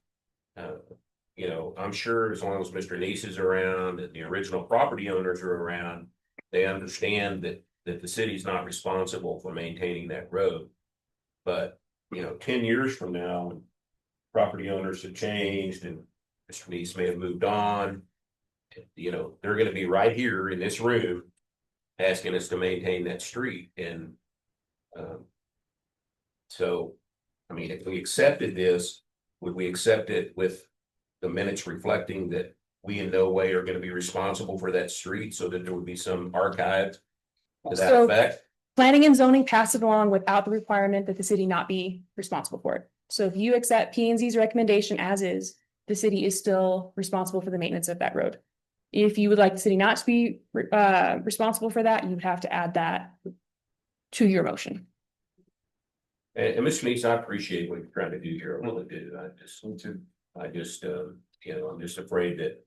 A: You know, I'm sure as long as Mr. Neese is around and the original property owners are around, they understand that the city's not responsible for maintaining that road. But, you know, 10 years from now, when property owners have changed and Mr. Neese may have moved on, you know, they're gonna be right here in this room asking us to maintain that street. And so, I mean, if we accepted this, would we accept it with the minutes reflecting that we in no way are going to be responsible for that street, so that there would be some archive to that
I: So-
A: effect?
I: Planning and zoning passed it along without the requirement that the city not be responsible for it. So if you accept P and Z's recommendation as is, the city is still responsible for the maintenance of that road. If you would like the city not to be responsible for that, you would have to add that to your motion.
A: And Mr. Neese, I appreciate what you're trying to do here. I really do. You know, I'm just afraid that,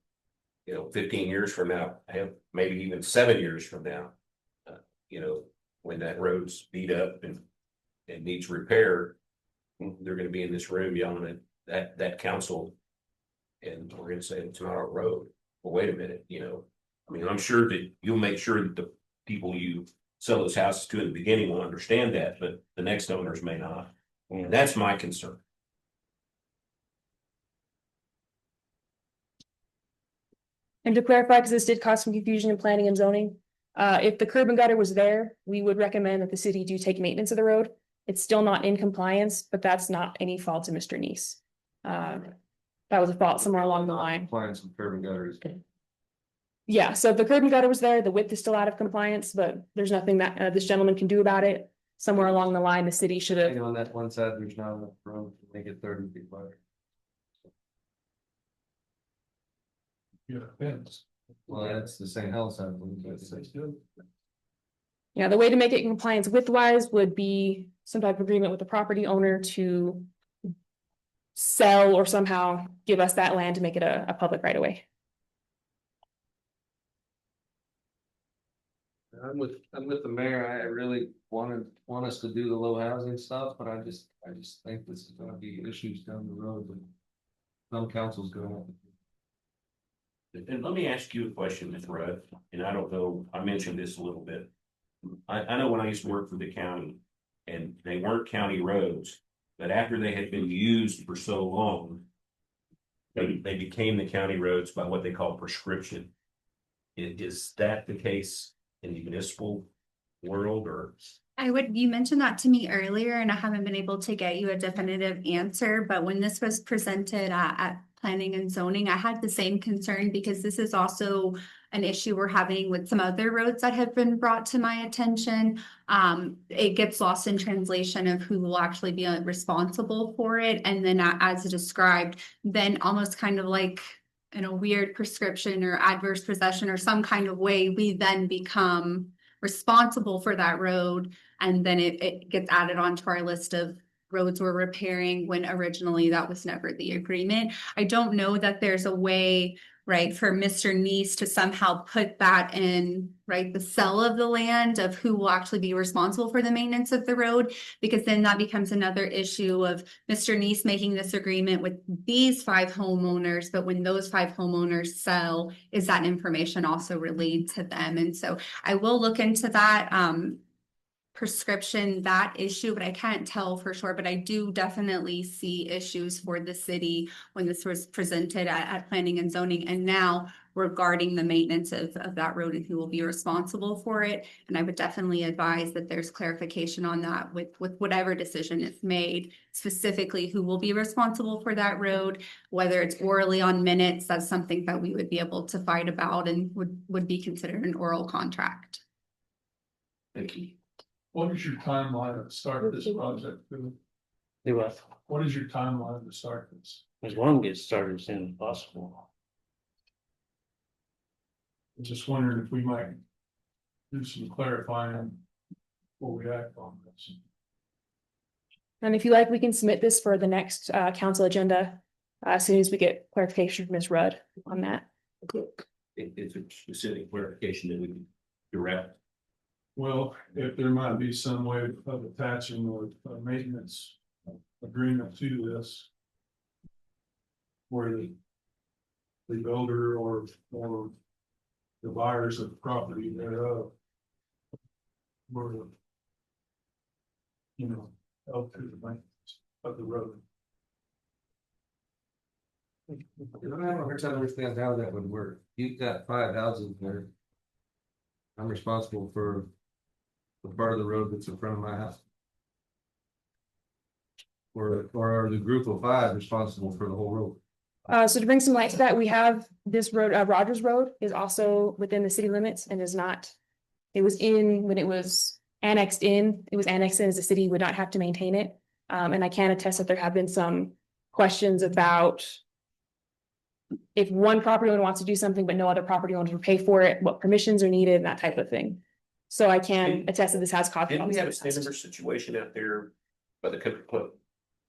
A: you know, 15 years from now, maybe even 7 years from now, you know, when that road's beat up and needs repair, they're gonna be in this room yelling at that council. And we're gonna say it's not our road. Well, wait a minute, you know, I mean, I'm sure that you'll make sure that the people you sell those houses to in the beginning will understand that, but the next owners may not. And that's my concern.
I: And to clarify, because this did cause some confusion in planning and zoning, if the curb and gutter was there, we would recommend that the city do take maintenance of the road. It's still not in compliance, but that's not any fault to Mr. Neese. That was a fault somewhere along the line.
E: Compliance with curb and gutters.
I: Yeah, so if the curb and gutter was there, the width is still out of compliance, but there's nothing that this gentleman can do about it. Somewhere along the line, the city should have.
E: On that one side, there's not enough room to make it 30 feet wide.
D: Yeah, fence.
E: Well, that's the same house, I believe, but it's good.
I: Yeah, the way to make it in compliance width-wise would be some type of agreement with the property owner to sell or somehow give us that land to make it a public right of way.
E: I'm with the mayor. I really want us to do the low housing stuff, but I just think this is gonna be issues down the road and some council's gonna.
A: And let me ask you a question, Ms. Rudd, and I don't know, I mentioned this a little bit. I know when I used to work for the county and they weren't county roads, but after they had been used for so long, they became the county roads by what they call prescription. Is that the case in the municipal world or?
C: You mentioned that to me earlier and I haven't been able to get you a definitive answer, but when this was presented at planning and zoning, I had the same concern because this is also an issue we're having with some other roads that have been brought to my attention. It gets lost in translation of who will actually be responsible for it. And then as described, then almost kind of like in a weird prescription or adverse possession or some kind of way, we then become responsible for that road. And then it gets added onto our list of roads we're repairing when originally that was never the agreement. I don't know that there's a way, right, for Mr. Neese to somehow put that in, right, the sell of the land of who will actually be responsible for the maintenance of the road, because then that becomes another issue of Mr. Neese making this agreement with these 5 homeowners, but when those 5 homeowners sell, is that information also relayed to them? And so I will look into that prescription, that issue, but I can't tell for sure. But I do definitely see issues for the city when this was presented at planning and zoning, and now regarding the maintenance of that road and who will be responsible for it. And I would definitely advise that there's clarification on that with whatever decision is made, specifically who will be responsible for that road, whether it's orally on minutes. That's something that we would be able to fight about and would be considered an oral contract.
A: Thank you.
D: What is your timeline to start this project?
L: Do what?
D: What is your timeline to start this?
L: As long as it started as soon as possible.
D: I'm just wondering if we might do some clarifying before we act on this.
I: And if you like, we can submit this for the next council agenda as soon as we get clarification from Ms. Rudd on that.
A: If it's specific clarification that we can direct.
D: Well, if there might be some way of attaching a maintenance agreement to this. Where the builder or the buyers of the property thereof. Were, held to the maintenance of the road.
E: I have a hard time understanding how that would work. You've got 5 houses there. I'm responsible for the part of the road that's in front of my house. Or are the group of 5 responsible for the whole road?
I: So to bring some light to that, we have this road, Rogers Road is also within the city limits and is not. It was in when it was annexed in, it was annexed in as a city would not have to maintain it. And I can attest that there have been some questions about. If one property owner wants to do something, but no other property owner will pay for it, what permissions are needed and that type of thing. So I can attest that this has caused.
A: Didn't we have a similar situation out there by the country club?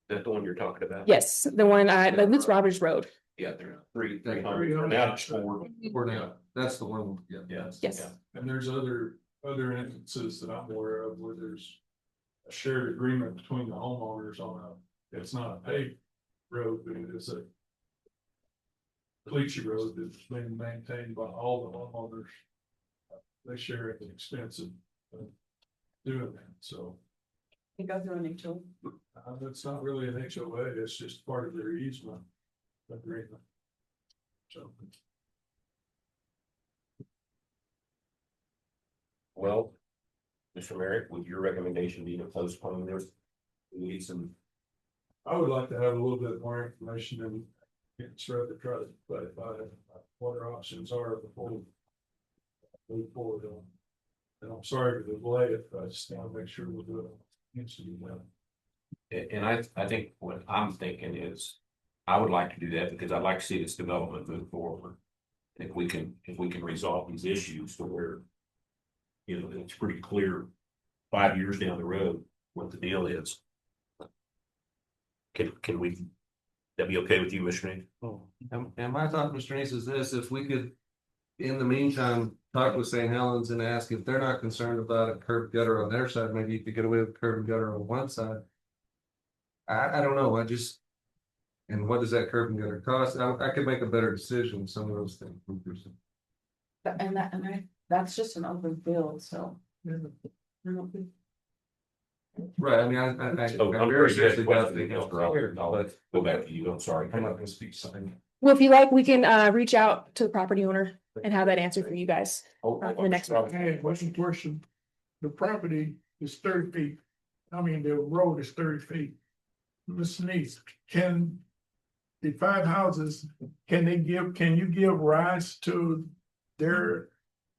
A: That the one you're talking about?
I: Yes, the one, it's Roberts Road.
A: Yeah, there are 3
E: Now
A: it's 4.
E: Or now, that's the one, yeah.
A: Yes.
I: Yes.
D: And there's other instances that I'm aware of where there's a shared agreement between the homeowners on it's not a paved road, but it is a bleachy road that's being maintained by all the homeowners. They share at the expense of doing that, so.
H: You go through an HOA.
D: It's not really an HOA, it's just part of their easement agreement. So.
A: Well, Mr. Merrick, would your recommendation be to postpone this? We need some.
D: I would like to have a little bit more information and get Shred to try to clarify what our options are before we move forward on. And I'm sorry to delay it, but I just want to make sure we'll do it. Needs to be done.
A: And I think what I'm thinking is, I would like to do that because I'd like to see this development move forward. If we can resolve these issues to where. It's pretty clear 5 years down the road what the deal is. Can we, that be okay with you, Mr. Nate?
E: Oh, and my thought, Mr. Neese, is this: if we could, in the meantime, talk with St. Helens and ask if they're not concerned about a curb gutter on their side, maybe you could get away with curb and gutter on one side. I don't know. And what does that curb and gutter cost? I could make a better decision. Some of those things.
H: That's just an open field, so.
E: Right. I mean, I
A: Oh, I'm
E: very
A: very
E: seriously
A: good.
E: doubt that
A: I'll go back to you. I'm sorry.
E: I'm not gonna speak something.
I: Well, if you like, we can reach out to the property owner and have that answer for you guys. In the next one.
D: Hey, what's the question? The property is 30 feet. I mean, the road is 30 feet. Ms. Neese, can the 5 houses, can you give rise to their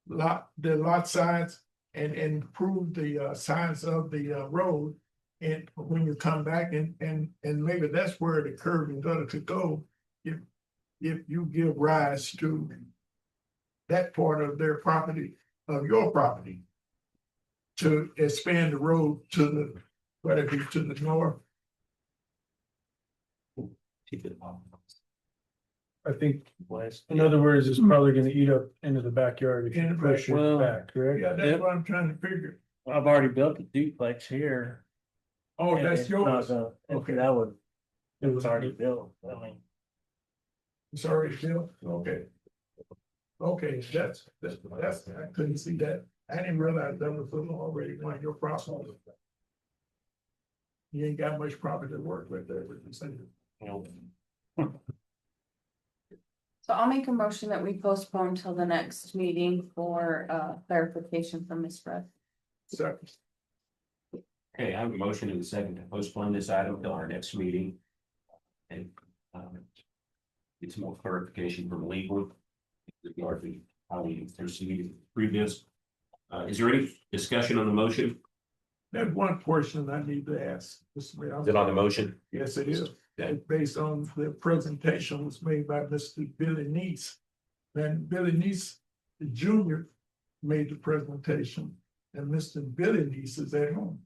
D: lot size and improve the size of the road? And when you come back and maybe that's where the curb and gutter could go, if you give rise to that part of their property, of your property, to expand the road to the, whether it be to the north.
F: I think, in other words, it's probably gonna eat up into the backyard if you
D: In the
F: push it
L: backyard.
F: back, correct?
D: Yeah, that's what I'm trying to figure.
L: I've already built a duplex here.
D: Oh,
L: and
D: that's
L: it's not
D: yours.
L: gonna-
D: Okay.
L: That would, it was already built, I mean.
D: It's already built, okay. Okay, that's, I couldn't see that. I didn't realize that was already one of your properties. You ain't got much property to work with there, but you said.
H: So I'll make a motion that we postpone till the next meeting for clarification from Ms. Rudd.
D: Second.
A: Okay, I have a motion and a second to postpone this item till our next meeting. And get some more clarification from legal. Regarding how we proceed previous. Is there any discussion on the motion?
D: There's one question I need to ask.
A: Is it on the motion?
D: Yes, it is. It's based on the presentation was made by Mr. Billy Neese. Then Billy Neese, the junior, made the presentation, and Mr. Billy Neese is at home.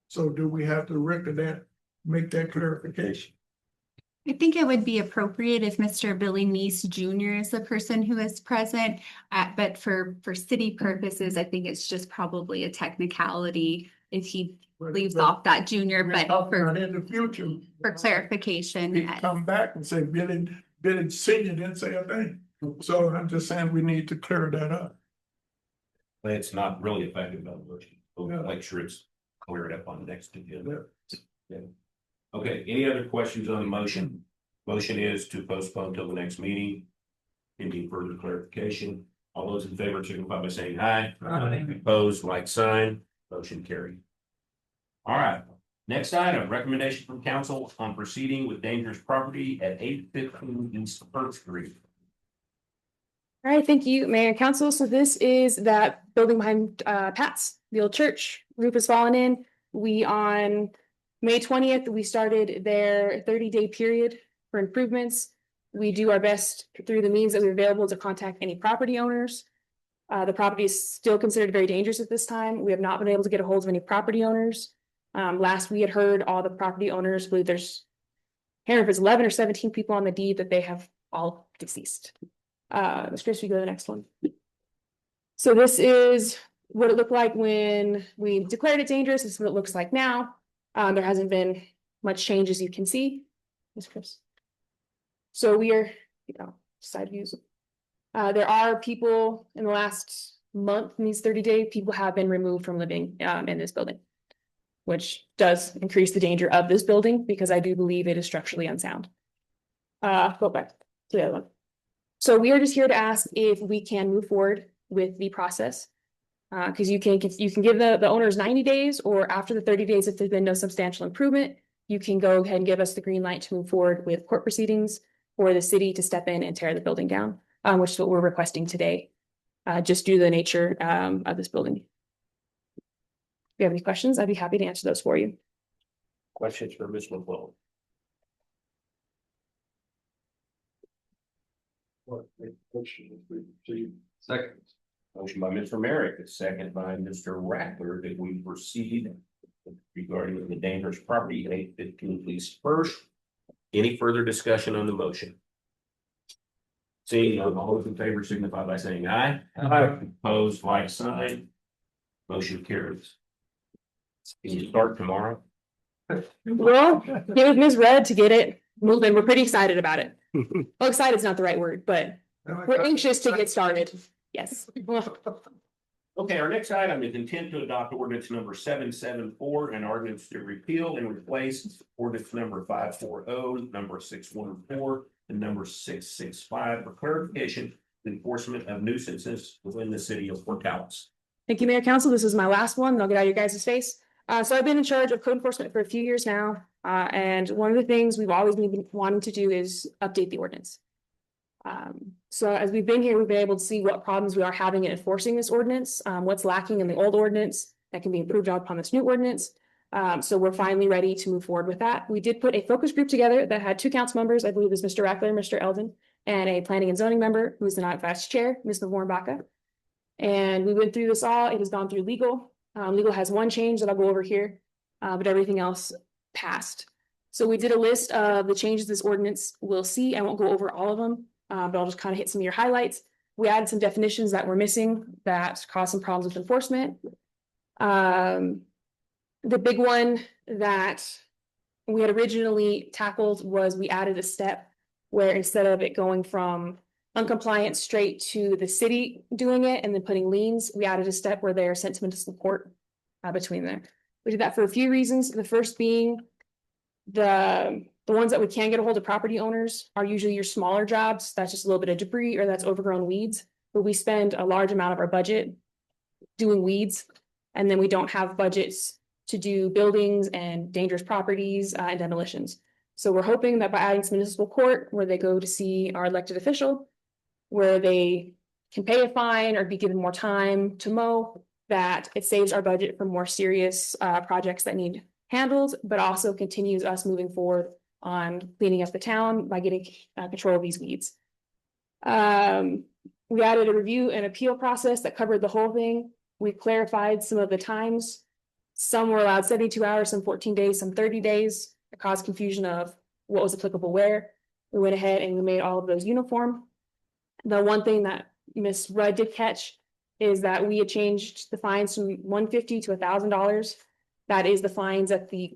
D: So do we have to record that, make that clarification?
C: I think it would be appropriate if Mr. Billy Neese Jr. is the person who is present. But for city purposes, I think it's just probably a technicality if he leaves off that junior, but
D: In the future.
C: for clarification.
D: He come back and say Billy Senior didn't say a thing. So I'm just saying we need to clear that up.
A: But it's not really affected by the motion. We'll make sure it's cleared up on the next agenda. Yeah. Okay, any other questions on the motion? Motion is to postpone till the next meeting. Any further clarification? All those in favor signify by saying aye.
D: Aye.
A: Opposed, like sign, motion carried. All right, next item, recommendation from council on proceeding with dangerous property at 815 East First Street.
I: All right, thank you, Mayor and Council. So this is that building behind Pat's, the old church. Roof has fallen in. We on May 20th, we started their 30-day period for improvements. We do our best through the means that we have available to contact any property owners. The property is still considered very dangerous at this time. We have not been able to get a hold of any property owners. Last we had heard, all the property owners believe there's, I can't remember if it's 11 or 17 people on the deed that they have all deceased. Ms. Chris, we go to the next one. So this is what it looked like when we declared it dangerous. This is what it looks like now. There hasn't been much change, as you can see. Ms. Chris. So we are, side views. There are people in the last month, in these 30-day, people have been removed from living in this building, which does increase the danger of this building because I do believe it is structurally unsound. Go back to the other one. So we are just here to ask if we can move forward with the process. Because you can give the owners 90 days, or after the 30 days, if there's been no substantial improvement, you can go ahead and give us the green light to move forward with court proceedings for the city to step in and tear the building down, which is what we're requesting today, just due to the nature of this building. If you have any questions, I'd be happy to answer those for you.
A: Questions for Ms. McClellan?
E: Second.
A: Motion by Mr. Merrick, a second by Mr. Rattler, that we proceed regarding the dangerous property at 815 East First. Any further discussion on the motion? Seeing none, all those in favor signify by saying aye.
L: Aye.
A: Opposed, like sign. Motion carries. Can you start tomorrow?
I: Well, get with Ms. Red to get it moving. We're pretty excited about it. Well, excited is not the right word, but we're anxious to get started. Yes.
A: Okay, our next item is intent to adopt ordinance number 774, an ordinance to repeal and replace ordinance number 540, number 614, and number 665 for clarification and enforcement of nuisances within the city of Fort Tawas.
I: Thank you, Mayor Council. This is my last one. and I'll get out of your guys' face. So I've been in charge of code enforcement for a few years now. And one of the things we've always been wanting to do is update the ordinance. So as we've been here, we've been able to see what problems we are having in enforcing this ordinance, what's lacking in the old ordinance that can be improved upon this new ordinance. So we're finally ready to move forward with that. We did put a focus group together that had 2 council members, I believe it was Mr. Rackler, Mr. Eldon, and a planning and zoning member who's the not vice chair, Ms. Warren Baca. And we went through this all. It has gone through legal. Legal has one change that I'll go over here, but everything else passed. So we did a list of the changes this ordinance will see. I won't go over all of them, but I'll just kind of hit some of your highlights. We added some definitions that were missing that caused some problems with enforcement. The big one that we had originally tackled was we added a step where instead of it going from uncompliant straight to the city doing it and then putting liens, we added a step where they are sent to municipal court between there. We did that for a few reasons. The first being the ones that we can get a hold of property owners are usually your smaller jobs. That's just a little bit of debris or that's overgrown weeds. But we spend a large amount of our budget doing weeds, and then we don't have budgets to do buildings and dangerous properties and demolitions. So we're hoping that by adding some municipal court where they go to see our elected official, where they can pay a fine or be given more time to mow, that it saves our budget for more serious projects that need handled, but also continues us moving forward on cleaning up the town by getting control of these weeds. We added a review and appeal process that covered the whole thing. We clarified some of the times. Some were allowed 72 hours, some 14 days, some 30 days. It caused confusion of what was applicable where. We went ahead and we made all of those uniform. The one thing that Ms. Rudd did catch is that we had changed the fines from $150 to $1,000. That is the fines that the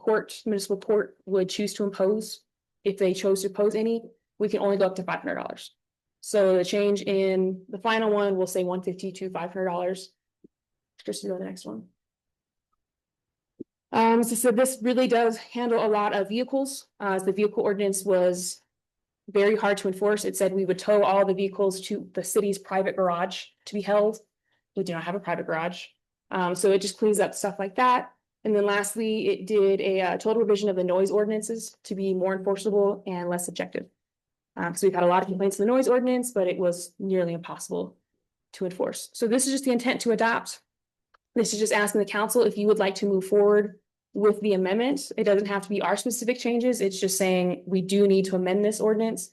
I: municipal court would choose to impose. If they chose to impose any, we can only go up to $500. So the change in the final one will say $150 to $500. Just to go to the next one. So this really does handle a lot of vehicles. The vehicle ordinance was very hard to enforce. It said we would tow all the vehicles to the city's private garage to be held. We do not have a private garage. So it just cleans up stuff like that. And then lastly, it did a total revision of the noise ordinances to be more enforceable and less subjective. So we've had a lot of complaints in the noise ordinance, but it was nearly impossible to enforce. So this is just the intent to adopt. This is just asking the council if you would like to move forward with the amendment. It doesn't have to be our specific changes. It's just saying we do need to amend this ordinance.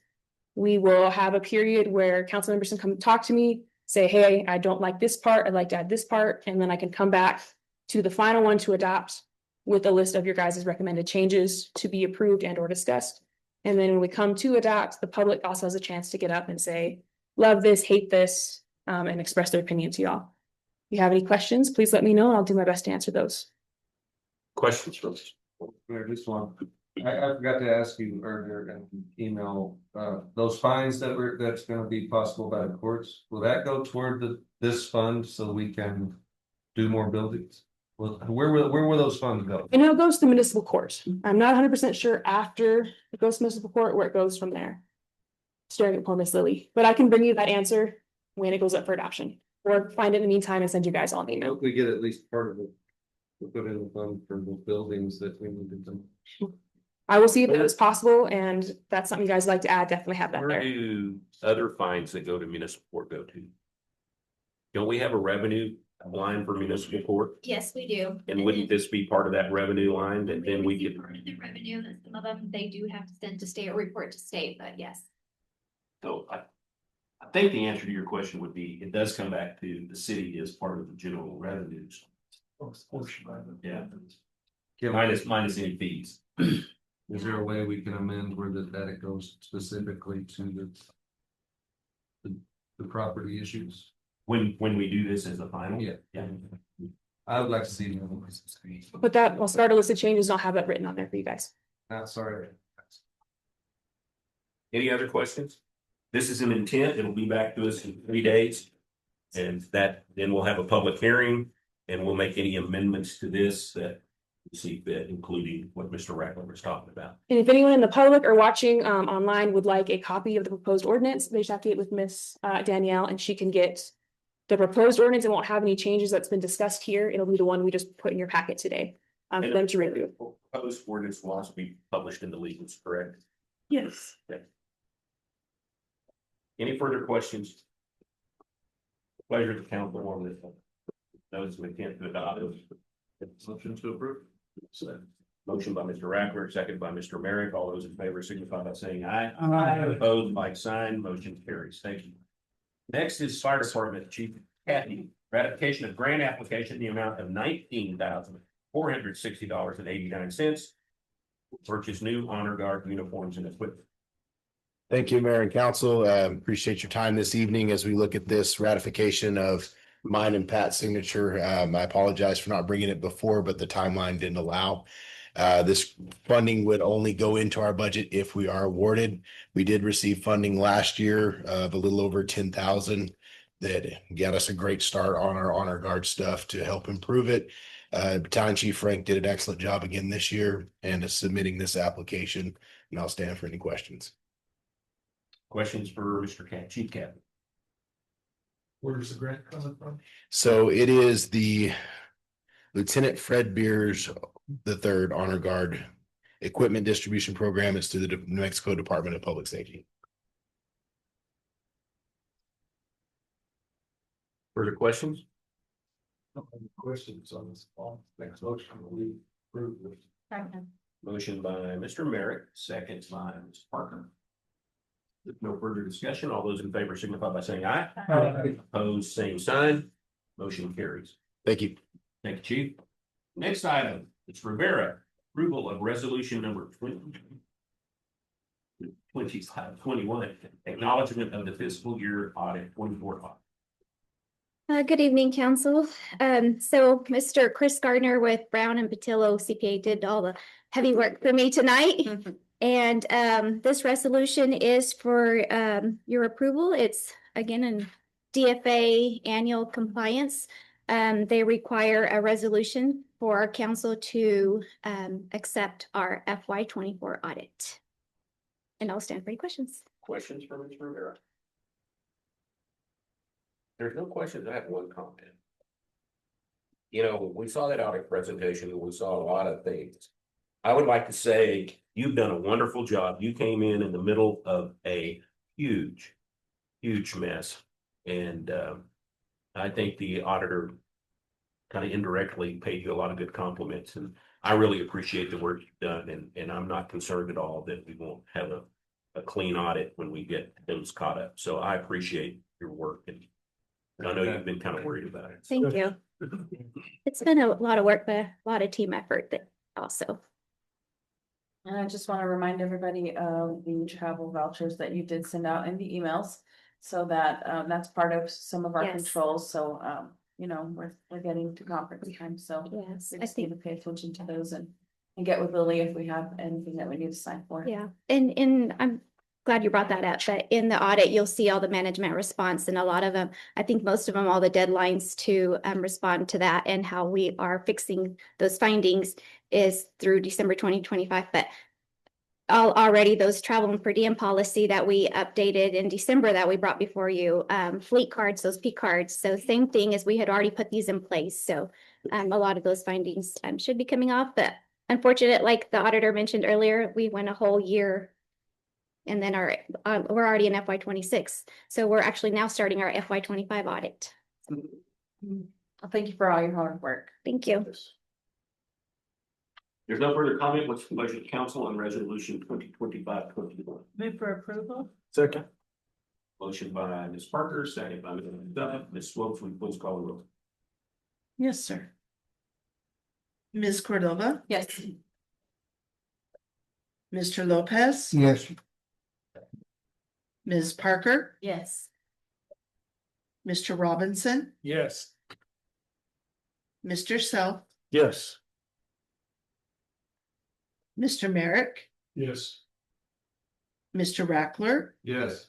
I: We will have a period where council members can come talk to me, say, hey, I don't like this part. I'd like to add this part. And then I can come back to the final one to adopt with a list of your guys' recommended changes to be approved and or discussed. And then when we come to adopt, the public also has a chance to get up and say, love this, hate this, and express their opinion to y'all. If you have any questions, please let me know and I'll do my best to answer those.
A: Questions from us?
E: Mayor, this one, I forgot to ask you earlier in email, those fines that's gonna be possible by the courts, will that go toward this fund so we can do more buildings? Well, where will those funds go?
I: I know it goes to municipal court. I'm not 100% sure after it goes to municipal court where it goes from there. Staring at poor Miss Lily, but I can bring you that answer when it goes up for adoption, or find it in the meantime and send you guys all an
E: I
I: email.
E: hope we get at least part of it. We'll put in the fund for the buildings that we need to do.
I: I will see if that is possible, and that's something you guys like to add, definitely have that
A: Where
I: there.
A: do other fines that go to municipal court go to? Don't we have a revenue line for municipal court?
O: Yes, we do.
A: And wouldn't this be part of that revenue line that then we
O: receive
A: get?
O: part of the revenue, and some of them, they do have to send to state or report to state, but yes.
A: So I think the answer to your question would be, it does come back to the city as part of the general revenues. Yeah. Minus any fees.
E: Is there a way we can amend where that it goes specifically to the property issues?
A: When we do this as a final?
E: Yeah.
A: Yeah.
E: I would like to see.
I: But that, I'll start a list of changes and I'll have that written on there for you guys.
E: Not sorry.
A: Any other questions? This is an intent. It'll be back to us in 3 days. And then we'll have a public hearing and we'll make any amendments to this that see fit, including what Mr. Rackler was talking about.
I: And if anyone in the public or watching online would like a copy of the proposed ordinance, they just have to get with Miss Danielle and she can get the proposed ordinance. It won't have any changes that's been discussed here. It'll be the one we just put in your packet today for them to review.
A: Proposed ordinance will also be published in the legals, correct?
B: Yes.
A: Any further questions? Pleasure to council on this. Notice we can't adopt it.
J: Motion to approve.
A: Motion by Mr. Rackler, second by Mr. Merrick. All those in favor signify by saying aye.
K: Aye.
A: Opposed, like sign, motion carries. Thank you. Next is Fire Department Chief Kathy, ratification of grant application in the amount of $19,460.89. Purchase new honor guard uniforms and equipment.
N: Thank you, Mayor and Council. Appreciate your time this evening as we look at this ratification of mine and Pat's signature. I apologize for not bringing it before, but the timeline didn't allow. This funding would only go into our budget if we are awarded. We did receive funding last year of a little over 10,000 that got us a great start on our honor guard stuff to help improve it. Battalion Chief Frank did an excellent job again this year and is submitting this application, and I'll stand for any questions.
A: Questions for Mr. Chief Captain?
D: Where's the grant coming from?
N: So it is the Lieutenant Fred Beers III Honor Guard Equipment Distribution Program. It's through the New Mexico Department of Public Safety.
A: Further questions?
D: Questions on this? Next motion, we approve this.
A: Motion by Mr. Merrick, second by Ms. Parker. With no further discussion, all those in favor signify by saying aye.
K: Aye.
A: Opposed, same sign. Motion carries.
N: Thank you.
A: Thank you, Chief. Next item, it's Rivera, approval of resolution number 2521, acknowledgement of the fiscal year audit 24 audit.
O: Good evening, council. So Mr. Chris Gardner with Brown and Patillo CPA did all the heavy work for me tonight. And this resolution is for your approval. It's again in DFA annual compliance. They require a resolution for our council to accept our FY24 audit. And I'll stand for any questions.
A: Questions for Ms. Rivera? There's no questions. I have one comment. You know, we saw that audit presentation and we saw a lot of things. I would like to say you've done a wonderful job. You came in the middle of a huge mess. And I think the auditor kind of indirectly paid you a lot of good compliments. And I really appreciate the work you've done. And I'm not concerned at all that we won't have a clean audit when we get things caught up. So I appreciate your work. And I know you've been kind of worried about it.
O: Thank you. It's been a lot of work, but a lot of team effort that also.
H: And I just want to remind everybody of the travel vouchers that you did send out in the emails. So that that's part of some of our
O: Yes.
H: controls. So you know, we're getting to conference time, so
O: Yes,
H: we
O: I
H: just need
O: think,
H: to pay attention to those and get with Lily if we have anything that we need to sign for.
O: yeah, and I'm glad you brought that up, but in the audit, you'll see all the management response and a lot of them, I think most of them, all the deadlines to respond to that and how we are fixing those findings is through December 2025, but already those travel and per diem policy that we updated in December that we brought before you, fleet cards, those P cards. So same thing as we had already put these in place. So a lot of those findings should be coming off, but unfortunate, like the auditor mentioned earlier, we went a whole year and then we're already in FY26. So we're actually now starting our FY25 audit.
H: Well, thank you for all your hard work.
O: Thank you.
A: There's no further comment. What's the pleasure of council on resolution 2025-21?
B: Move for approval?
F: Second.
A: Motion by Ms. Parker, second by Ms. Dunn. Ms. Swope, will you please call the roll?
B: Yes, sir. Ms. Cordova?
H: Yes.
B: Mr. Lopez?
K: Yes.
B: Ms. Parker?
H: Yes.
B: Mr. Robinson?
J: Yes.
B: Mr. Self?
M: Yes.
B: Mr. Merrick?
D: Yes.
B: Mr. Rackler?
E: Yes.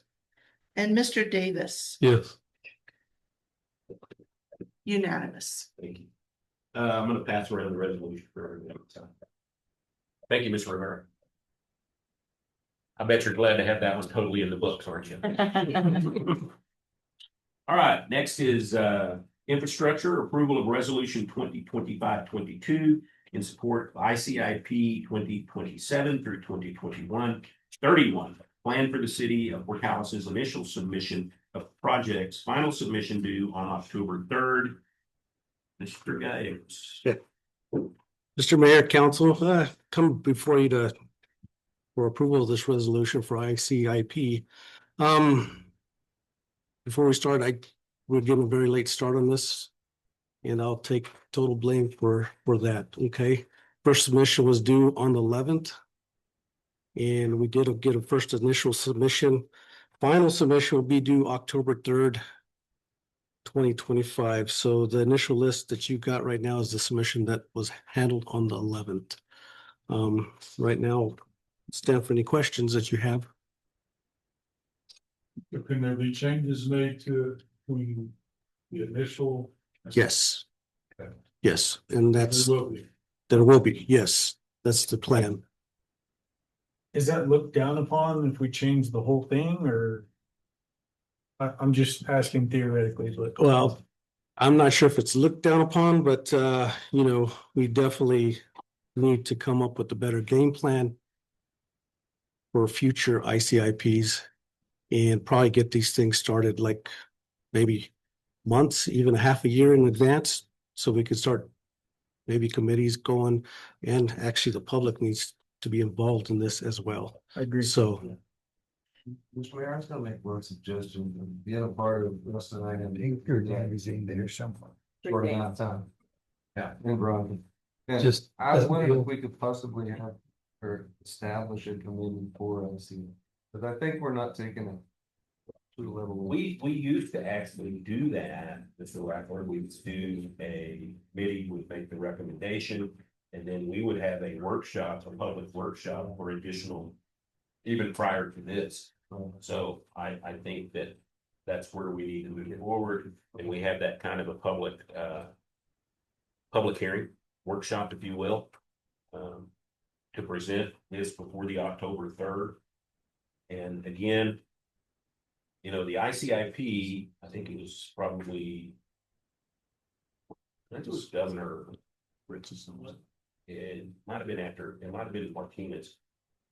B: And Mr. Davis?
M: Yes.
B: Unanimous.
A: Thank you. I'm gonna pass around the resolution for everyone. Thank you, Mr. Rivera. I bet you're glad to have that one totally in the books, aren't you? All right, next is infrastructure approval of resolution 2025-22 in support of ICIP 2027 through 2021. 31, plan for the city of Port Hallis's initial submission of projects, final submission due on October 3rd. Mr. Gates.
M: Mr. Mayor, Council, come before you for approval of this resolution for ICIP. Before we start, we're getting a very late start on this, and I'll take total blame for that, okay? First submission was due on the 11th, and we did get a first initial submission. Final submission will be due October 3rd, 2025. So the initial list that you got right now is the submission that was handled on the 11th. Right now, stand for any questions that you have.
D: Can there be changes made to between the initial?
M: Yes.
D: Okay.
M: Yes, and
D: There
M: that's,
D: will be.
M: there will be, yes, that's the plan.
P: Is that looked down upon if we change the whole thing, or? I'm just asking theoretically, but.
M: Well, I'm not sure if it's looked down upon, but we definitely need to come up with a better game plan for future ICIPs and probably get these things started like maybe months, even a half a year in advance, so we could start maybe committees going, and actually the public needs to be involved in this as well.
P: I agree.
M: So
E: Mr. Mayor, I was gonna make one suggestion, being a part of Rustin and I have.
K: Your dad is in there somewhere.
E: Short amount of time. Yeah, and Brian. And
M: Just
E: I was
M: as a
E: wondering
M: deal.
E: if we could possibly have or establish a committee for us, because I think we're not taking it to the level.
A: We used to actually do that, Mr. Rackler. We would do a committee, would make the recommendation, and then we would have a workshop, a public workshop for additional, even prior to this. So I think that that's where we need to move forward, and we have that kind of a public hearing, workshop, if you will, to present this before the October 3rd. And again, the ICIP, I think it was probably, I think it was Governor Richardson. It might have been Martinez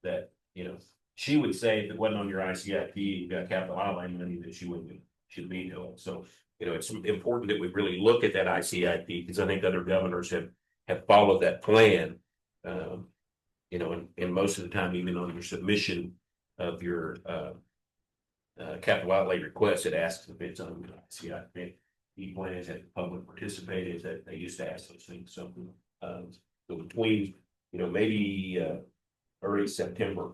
A: that, she would say if it wasn't on your ICIP, you got capital outlay money that should be doing. So, it's important that we really look at that ICIP, because I think other governors have followed that plan. And most of the time, even on your submission of your capital outlay request, it asks if it's on the ICIP plans, that the public participated, that they used to ask those things. So, so between, maybe early September.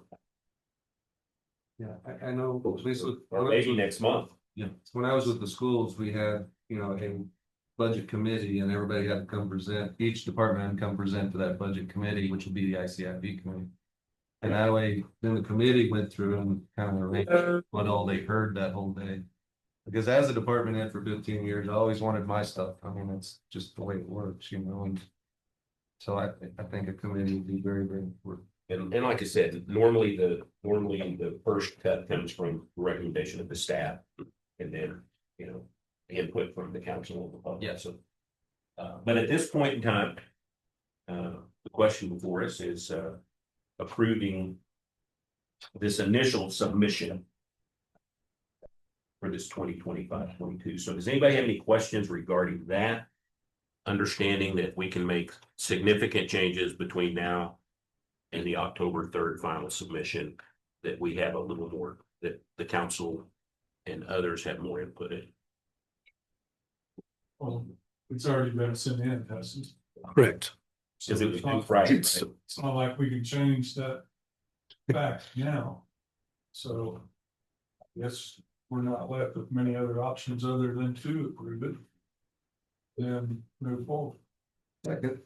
E: Yeah, I know, at least with.
A: Or maybe next month.
E: Yeah, when I was with the schools, we had, a budget committee, and everybody had to come present, each department had to come present to that budget committee, which would be the ICIP committee. And that way, then the committee went through and kind of arranged what all they heard that whole day. Because as a department head for 15 years, I always wanted my stuff. I mean, it's just the way it works, and so I think a committee would be very, very important.
A: And like I said, normally the first cut comes from recommendation of the staff, and then, input from the council of the public.
E: Yeah.
A: So, but at this point in time, the question before us is approving this initial submission for this 2025-22. So does anybody have any questions regarding that? Understanding that we can make significant changes between now and the October 3rd final submission, that we have a little more, that the council and others have more input in.
D: Well, it's already been sent in, hasn't it?
M: Correct.
A: Because it was due Friday.
D: It's not like we can change that back now. So I guess we're not left with many other options other than to approve it. Then move forward.
E: Second.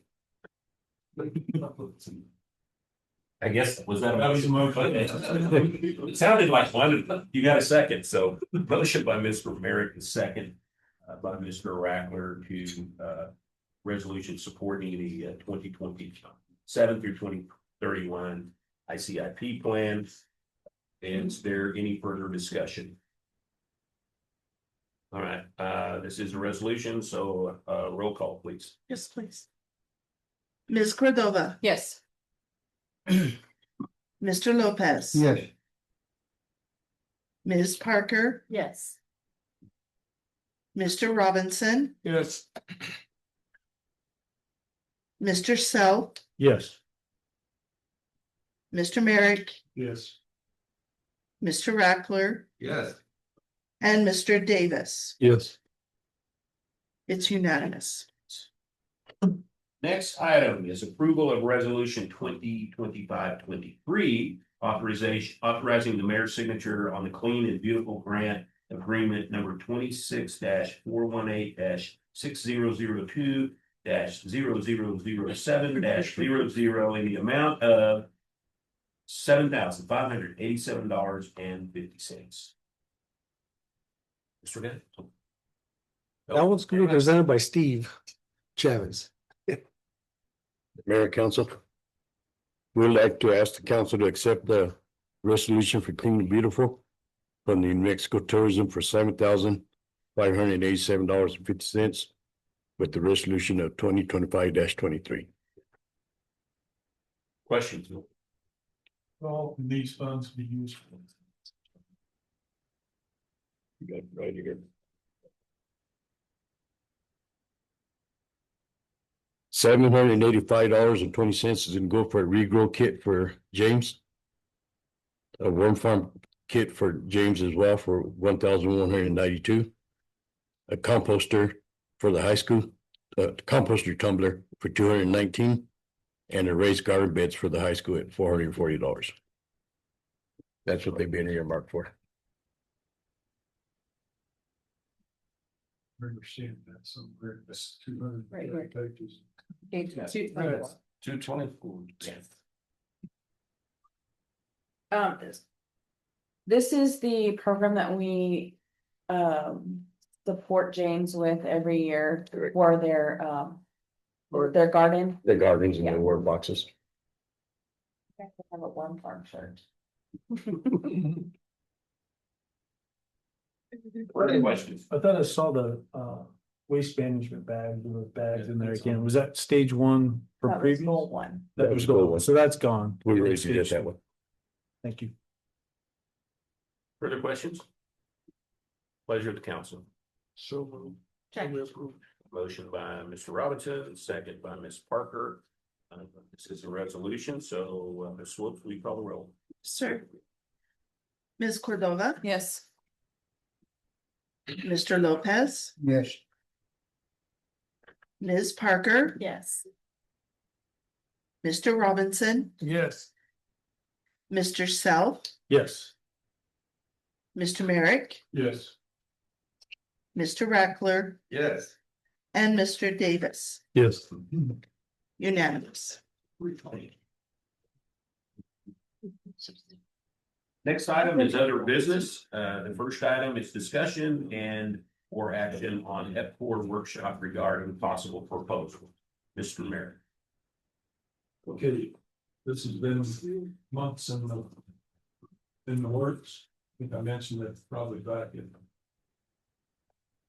A: I guess, was that a
D: That was a
A: motion?
D: motion.
A: It sounded like one. You got a second, so motion by Mr. Merrick, and second by Mr. Rackler to resolution supporting the 2027 through 2031 ICIP plan. Is there any further discussion? All right, this is a resolution, so roll call, please.
B: Yes, please. Ms. Cordova,
H: Yes.
B: Mr. Lopez.
K: Yes.
B: Ms. Parker,
H: Yes.
B: Mr. Robinson,
P: Yes.
B: Mr. Self,
P: Yes.
B: Mr. Merrick,
D: Yes.
B: Mr. Rackler,
E: Yes.
B: and Mr. Davis.
P: Yes.
B: It's unanimous.
A: Next item is approval of resolution 2025-23, authorizing the mayor's signature on the Clean and Beautiful Grant Agreement number 26-418-6002 0007 in the amount of $7,587.50. Mr. Bennett.
M: That one's gonna be presented by Steve Chavez.
Q: Mayor and Council. We'd like to ask the council to accept the resolution for Clean and Beautiful from the New Mexico Tourism for $7,587.50 with the resolution of 2025-23.
A: Questions?
D: All these funds be used for.
Q: You got it right here. $785.20 is gonna go for a regrow kit for James. A worm farm kit for James as well for $1,192. A composter for the high school, composter tumbler for $219. And a raised garden beds for the high school at $440. That's what they've been earmarked for.
D: I understand that somewhere, that's 200
H: Right, right.
D: pages.
H: Two-
A: 224.
H: This is the program that we support James with every year
Q: Correct.
H: for their garden.
Q: The gardens and the worm boxes.
H: I have a worm farm shirt.
A: Further questions?
P: I thought I saw the waste management bags, there were bags in there again. Was that stage one for
H: That was
P: previous?
H: goal one.
P: That was goal one, so that's gone.
Q: We raised it at that one.
P: Thank you.
A: Further questions? Pleasure of the council.
D: So.
H: Check.
A: Motion by Mr. Robinson, second by Ms. Parker. This is a resolution, so Ms. Swoop, will you call the roll?
B: Sir. Ms. Cordova,
H: Yes.
B: Mr. Lopez,
K: Yes.
B: Ms. Parker,
H: Yes.
B: Mr. Robinson,
P: Yes.
B: Mr. Self,
P: Yes.
B: Mr. Merrick,
D: Yes.
B: Mr. Rackler,
E: Yes.
B: and Mr. Davis.
P: Yes.
B: Unanimous.
A: Next item is other business. The first item is discussion and or action on F4 workshop regarding possible proposal. Mr. Merrick.
D: Okay, this has been months in the works. I think I mentioned it probably back in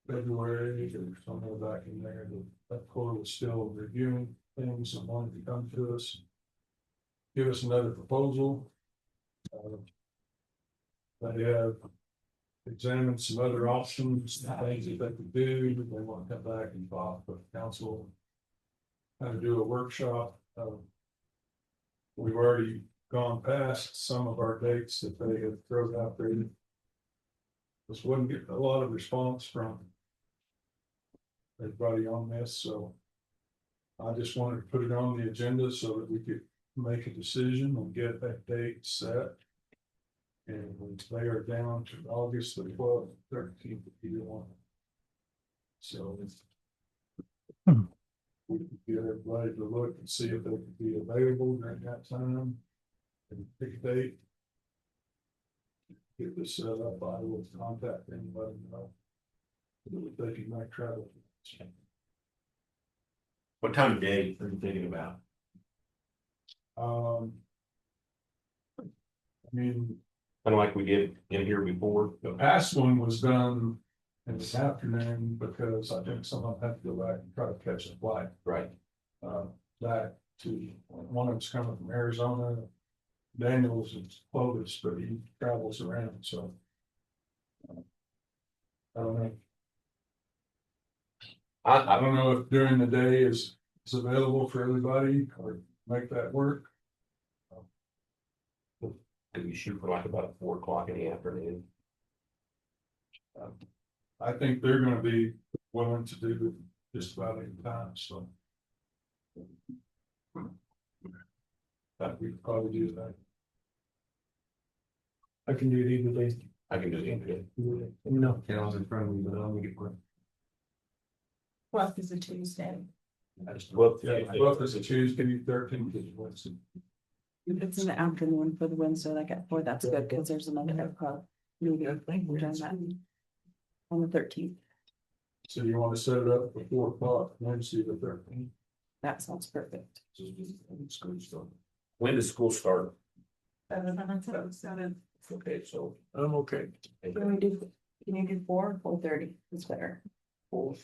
D: February or somewhere back in there, that core was still reviewing things and wanted to come to us. Give us another proposal. They have examined some other options, things that they could do, but they want to come back and talk with council. Kind of do a workshop. We've already gone past some of our dates that they had thrown out there. This wouldn't get a lot of response from everybody on this, so I just wanted to put it on the agenda so that we could make a decision and get that date set. And they are down to August the 12th, 13th, if you want. So we could get everybody to look and see if they could be available during that time and pick a date. Get this set up, I will contact them, let them know. If they can make travel.
A: What time of day are you thinking about?
D: I mean,
A: Kind of like we did in here before.
D: the past one was done in the afternoon because I think someone had to go back and try to catch a flight.
A: Right.
D: Back to, one of them's coming from Arizona. Daniels is Clovis, but he travels around, so. I don't know. I don't know if during the day is available for everybody or make that work.
A: Could we shoot for like about 4 o'clock in the afternoon?
D: I think they're gonna be willing to do just about any time, so. That we could probably do that.
P: I can do it either day.
A: I can do it.
P: No.
E: Cal's in front of me, but I'll make it work.
G: 12th is a Tuesday.
D: Well, there's a Tuesday, 13th is Wednesday.
H: It's in the afternoon for the Wednesday, like at 4, that's good, because there's another meeting. We're done that on the 13th.
D: So you want to set it up for 4 o'clock, Wednesday the 13th?
H: That sounds perfect.
A: When does school start?
G: 7.
A: Okay, so.
P: I'm okay.
H: Can you do 4 or 4:30? It's better. 4.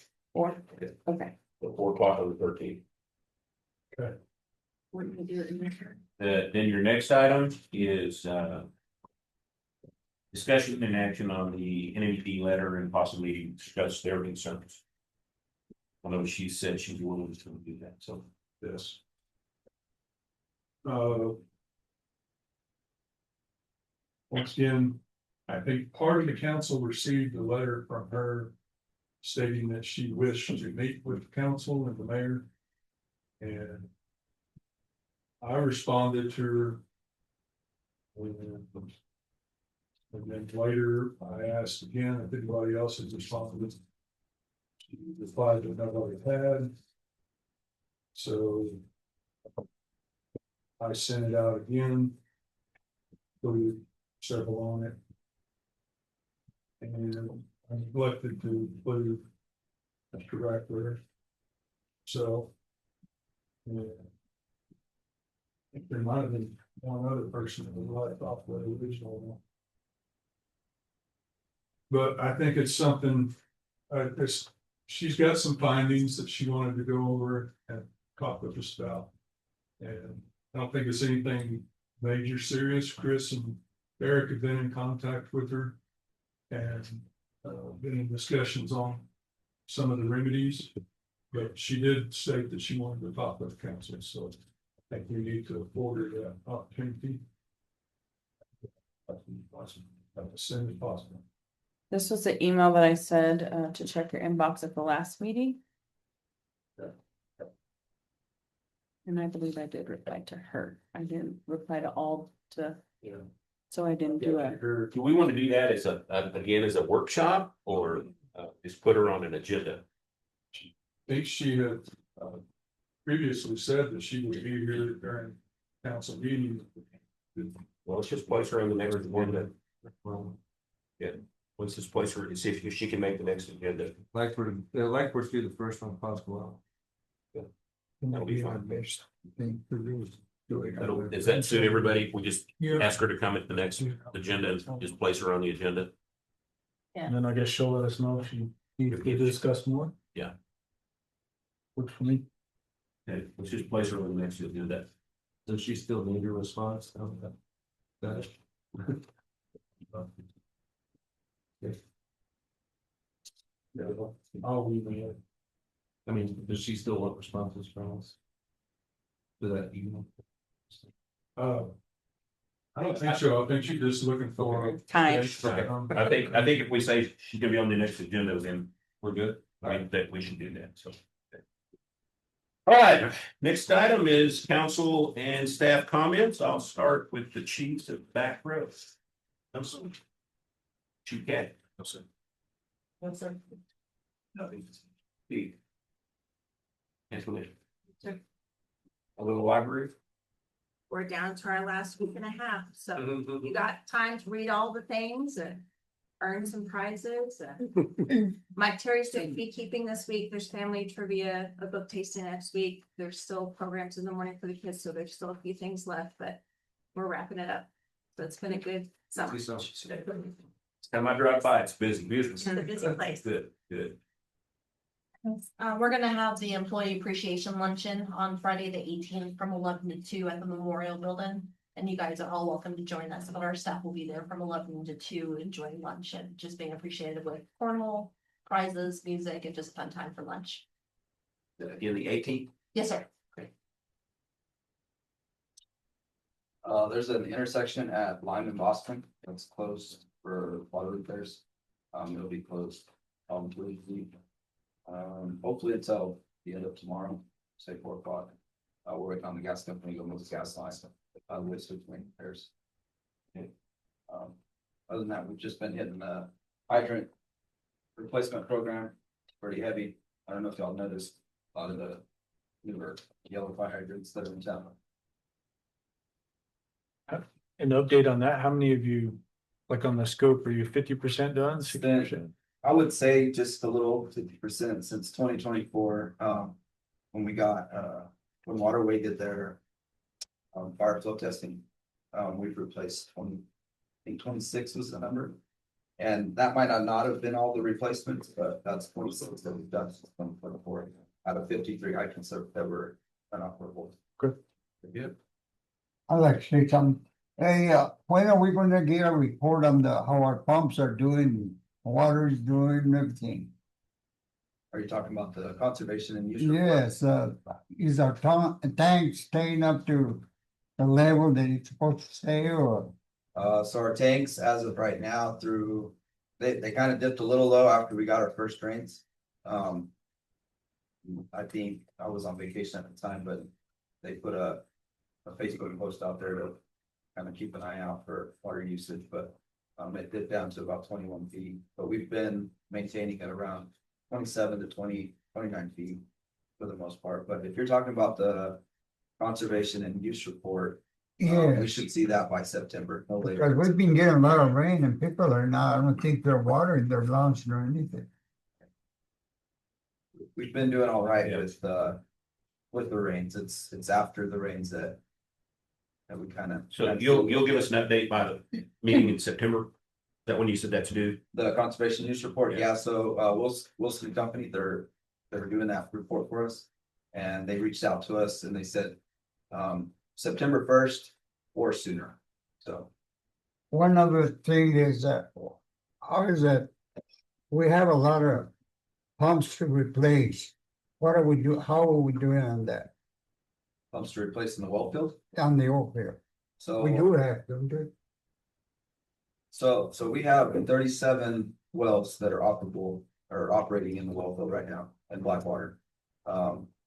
H: Okay.
A: 4 o'clock on the 13th.
G: What do you do in there?
A: Then your next item is, discussion and action on the NMED letter and possibly discuss their concerns. I know she said she's willing to do that, so.
D: Yes. Once again, I think part of the council received a letter from her stating that she wished to meet with the council and the mayor. And I responded to her. And then later I asked again if anybody else had responded. She replied that nobody had. So I sent it out again. Included several on it. And I neglected to include Mr. Rackler. So. Yeah. I think there might have been one other person that was left off the original one. But I think it's something, she's got some findings that she wanted to go over and talk with us about. And I don't think it's anything major serious. Chris and Eric have been in contact with her. And been in discussions on some of the remedies. But she did state that she wanted to talk with the council, so I think we need to afford her that opportunity. As soon as possible.
H: This was the email that I said to check your inbox at the last meeting. And I believe I did reply to her. I didn't reply to all to.
A: Yeah.
H: So I didn't do it.
A: Do we want to do that as again, as a workshop or just put her on an agenda?
D: I think she had previously said that she would be here during council meeting.
A: Well, let's just place her on the next agenda. Yeah, let's just place her and see if she can make the next agenda.
E: Like we're to do the first one possible.
A: That'll be fine.
K: Does
A: Does that suit everybody? We just
P: Yeah.
A: ask her to come at the next agenda and just place her on the agenda.
P: And then I guess she'll let us know if she needs to discuss more.
A: Yeah.
P: Works for me.
A: Okay, let's just place her on the next agenda.
E: Does she still need a response?
D: I'll email it.
E: I mean, does she still want responses from us? To that email?
D: I don't think so. I think she's just looking for
H: Time.
A: I think if we say she's gonna be on the next agenda, then we're good. I mean, that we should do that, so. All right, next item is council and staff comments. I'll start with the chiefs of back row. Chief Cat.
G: What's that?
A: Nothing. Steve. Antoinette. A little library.
G: We're down to our last week and a half, so you got time to read all the things and
R: earn some prizes. Mike Terry's doing beekeeping this week. There's family trivia, a book tasting next week. There's still programs in the morning for the kids, so there's still a few things left, but we're wrapping it up. So it's been a good summer.
A: Time I drive by, it's busy, busy.
R: It's a busy place.
A: Good, good.
G: We're gonna have the employee appreciation luncheon on Friday, the 18th from 11 to 2 at the Memorial Building. And you guys are all welcome to join us. Some of our staff will be there from 11 to 2 enjoying lunch and just being appreciated with cornhole, prizes, music, and just a fun time for lunch.
A: Again, the 18th.
G: Yes, sir.
E: There's an intersection at Lime in Boston. It's closed for water repairs. It'll be closed on Tuesday. Hopefully until the end of tomorrow, say 4 o'clock. We're waiting on the gas company to move the gas line. With between repairs. Okay. Other than that, we've just been hitting the hydrant replacement program. It's pretty heavy. I don't know if y'all noticed a lot of the newer yellow fire hydrants that are in town.
P: An update on that, how many of you, like on the scope, are you 50% done, 60%?
E: I would say just a little over 50% since 2024. When we got when Waterway did their fire flow testing, we've replaced 20, I think 26 was the number. And that might not have been all the replacements, but that's 26 that we've done since 2024 out of 53 hydrants that were inoperable.
P: Good.
E: Good.
K: I'd like to say something. Hey, when are we gonna get a report on how our pumps are doing, water is doing, and everything?
E: Are you talking about the conservation and use report?
K: Yes, is our tank staying up to the level that it's supposed to stay, or?
E: So our tanks, as of right now, through they kind of dipped a little low after we got our first rains. I think I was on vacation at the time, but they put a Facebook post out there to kind of keep an eye out for water usage, but it dipped down to about 21 feet. But we've been maintaining it around 27 to 29 feet for the most part. But if you're talking about the conservation and use report,
K: Yeah.
E: we should see that by September, no later.
K: Because we've been getting a lot of rain and people are not, I don't think they're watering their lawns or anything.
E: We've been doing all right with the rains. It's after the rains that we kind of.
A: So you'll give us an update by the meeting in September? Is that when you said that's due?
E: The conservation use report, yeah, so Wilson Company, they're doing that report for us. And they reached out to us and they said September 1st or sooner, so.
K: One other thing is that, how is that? We have a lot of pumps to replace. What are we how are we doing on that?
E: Pumps to replace in the well field?
K: On the oil field?
E: So.
K: We do have, don't we?
E: So we have 37 wells that are operable or operating in the well field right now in Blackwater.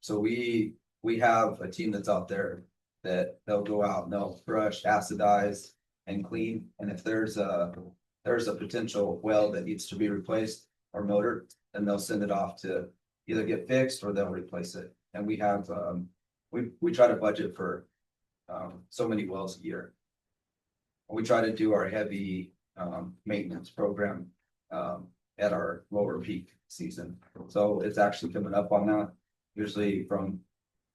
E: So we have a team that's out there that they'll go out and they'll brush, acidize, and clean. And if there's a potential well that needs to be replaced or motor, then they'll send it off to either get fixed or they'll replace it. And we have we try to budget for so many wells a year. We try to do our heavy maintenance program at our lower peak season. So it's actually coming up on that, usually from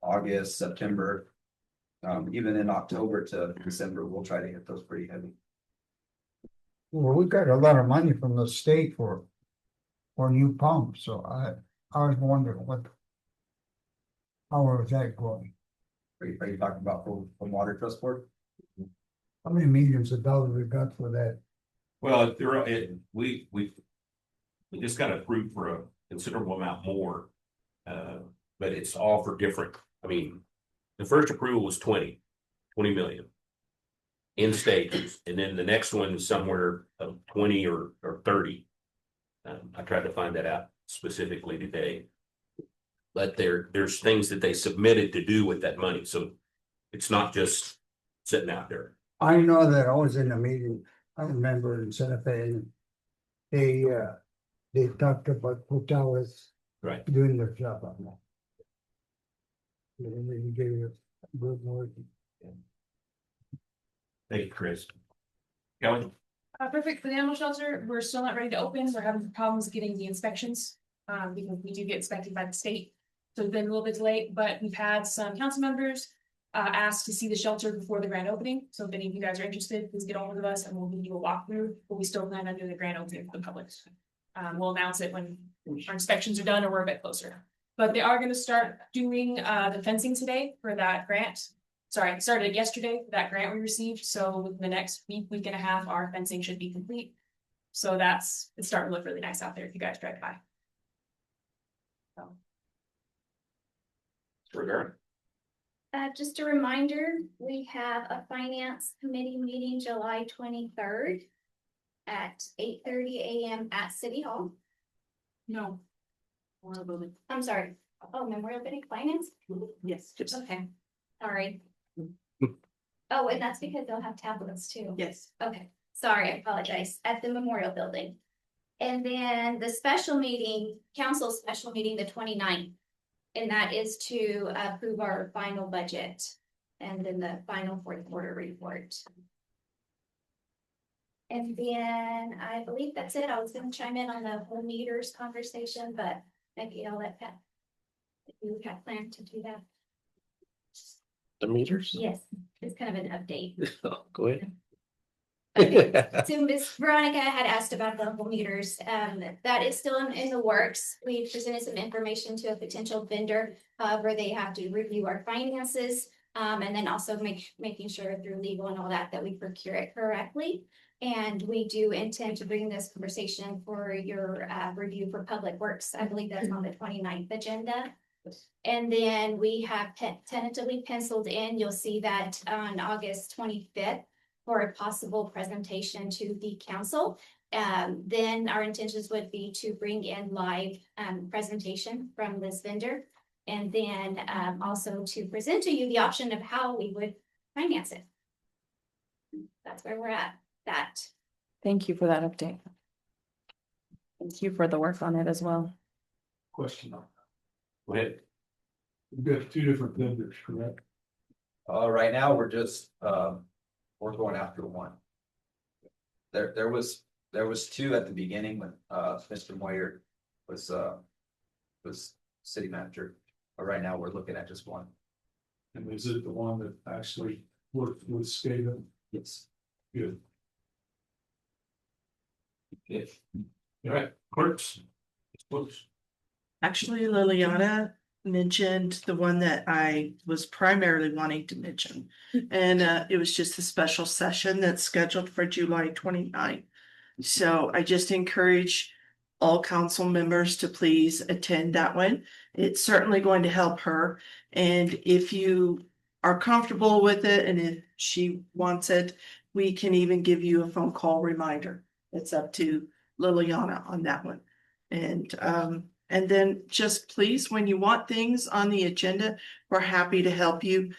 E: August, September, even in October to December, we'll try to hit those pretty heavy.
K: Well, we got a lot of money from the state for new pumps, so I was wondering how is that going?
E: Are you talking about from Water Trust Board?
K: How many millions of dollars we got for that?
A: Well, we just got approved for a considerable amount more. But it's all for different, I mean, the first approval was 20 million in stages, and then the next one is somewhere of 20 or 30. I tried to find that out specifically today. But there's things that they submitted to do with that money, so it's not just sitting out there.
K: I know that I was in a meeting, I remember in Santa Fe, and they talked about Portales
A: Right.
K: doing their job on that. And they gave us good more.
A: Thank you, Chris. Kelly?
I: perfect for the animal shelter. We're still not ready to open. We're having problems getting the inspections. Because we do get inspected by the state. So it's been a little bit delayed, but we've had some council members ask to see the shelter before the grand opening. So if any of you guys are interested, please get on with us and we'll give you a walkthrough, but we still plan on doing the grand opening for the public. We'll announce it when our inspections are done or we're a bit closer. But they are gonna start doing the fencing today for that grant. Sorry, it started yesterday for that grant we received. So within the next week and a half, our fencing should be complete. So it's starting to look really nice out there if you guys drive by.
O: Just a reminder, we have a finance committee meeting July 23rd at 8:30 a.m. at City Hall.
B: No.
O: I'm sorry. Oh, Memorial Building Finance?
B: Yes.
O: Okay, sorry. Oh, and that's because they'll have tablets too.
B: Yes.
O: Okay, sorry, I apologize, at the Memorial Building. And then the special meeting, council special meeting, the 29th. And that is to approve our final budget and then the final fourth quarter report. And then I believe that's it. I was gonna chime in on the whole meters conversation, but maybe I'll let Pat. If you have planned to do that.
L: The meters?
O: Yes, it's kind of an update.
L: Go ahead.
O: So Ms. Veronica had asked about the whole meters, that is still in the works. We presented some information to a potential vendor, where they have to review our finances. And then also making sure through legal and all that we procure it correctly. And we do intend to bring this conversation for your review for Public Works. I believe that's on the 29th agenda. And then we have tentatively penciled in, you'll see that on August 25th. For a possible presentation to the council. Then our intentions would be to bring in live presentation from this vendor. And then also to present to you the option of how we would finance it. That's where we're at, that.
H: Thank you for that update. Thank you for the work on it as well.
D: Question.
A: Go ahead.
D: We've got two different vendors, correct?
S: Right now, we're just, we're going after one. There was two at the beginning when, Mr. Moyer was city manager. But right now, we're looking at just one.
D: And is it the one that actually worked with SCADA?
S: Yes.
D: Good.
A: All right, clerks.
B: Actually, Liliana mentioned the one that I was primarily wanting to mention. And it was just a special session that's scheduled for July 29th. So I just encourage all council members to please attend that one. It's certainly going to help her. And if you are comfortable with it and if she wants it, we can even give you a phone call reminder. It's up to Liliana on that one. And then just please, when you want things on the agenda, we're happy to help you.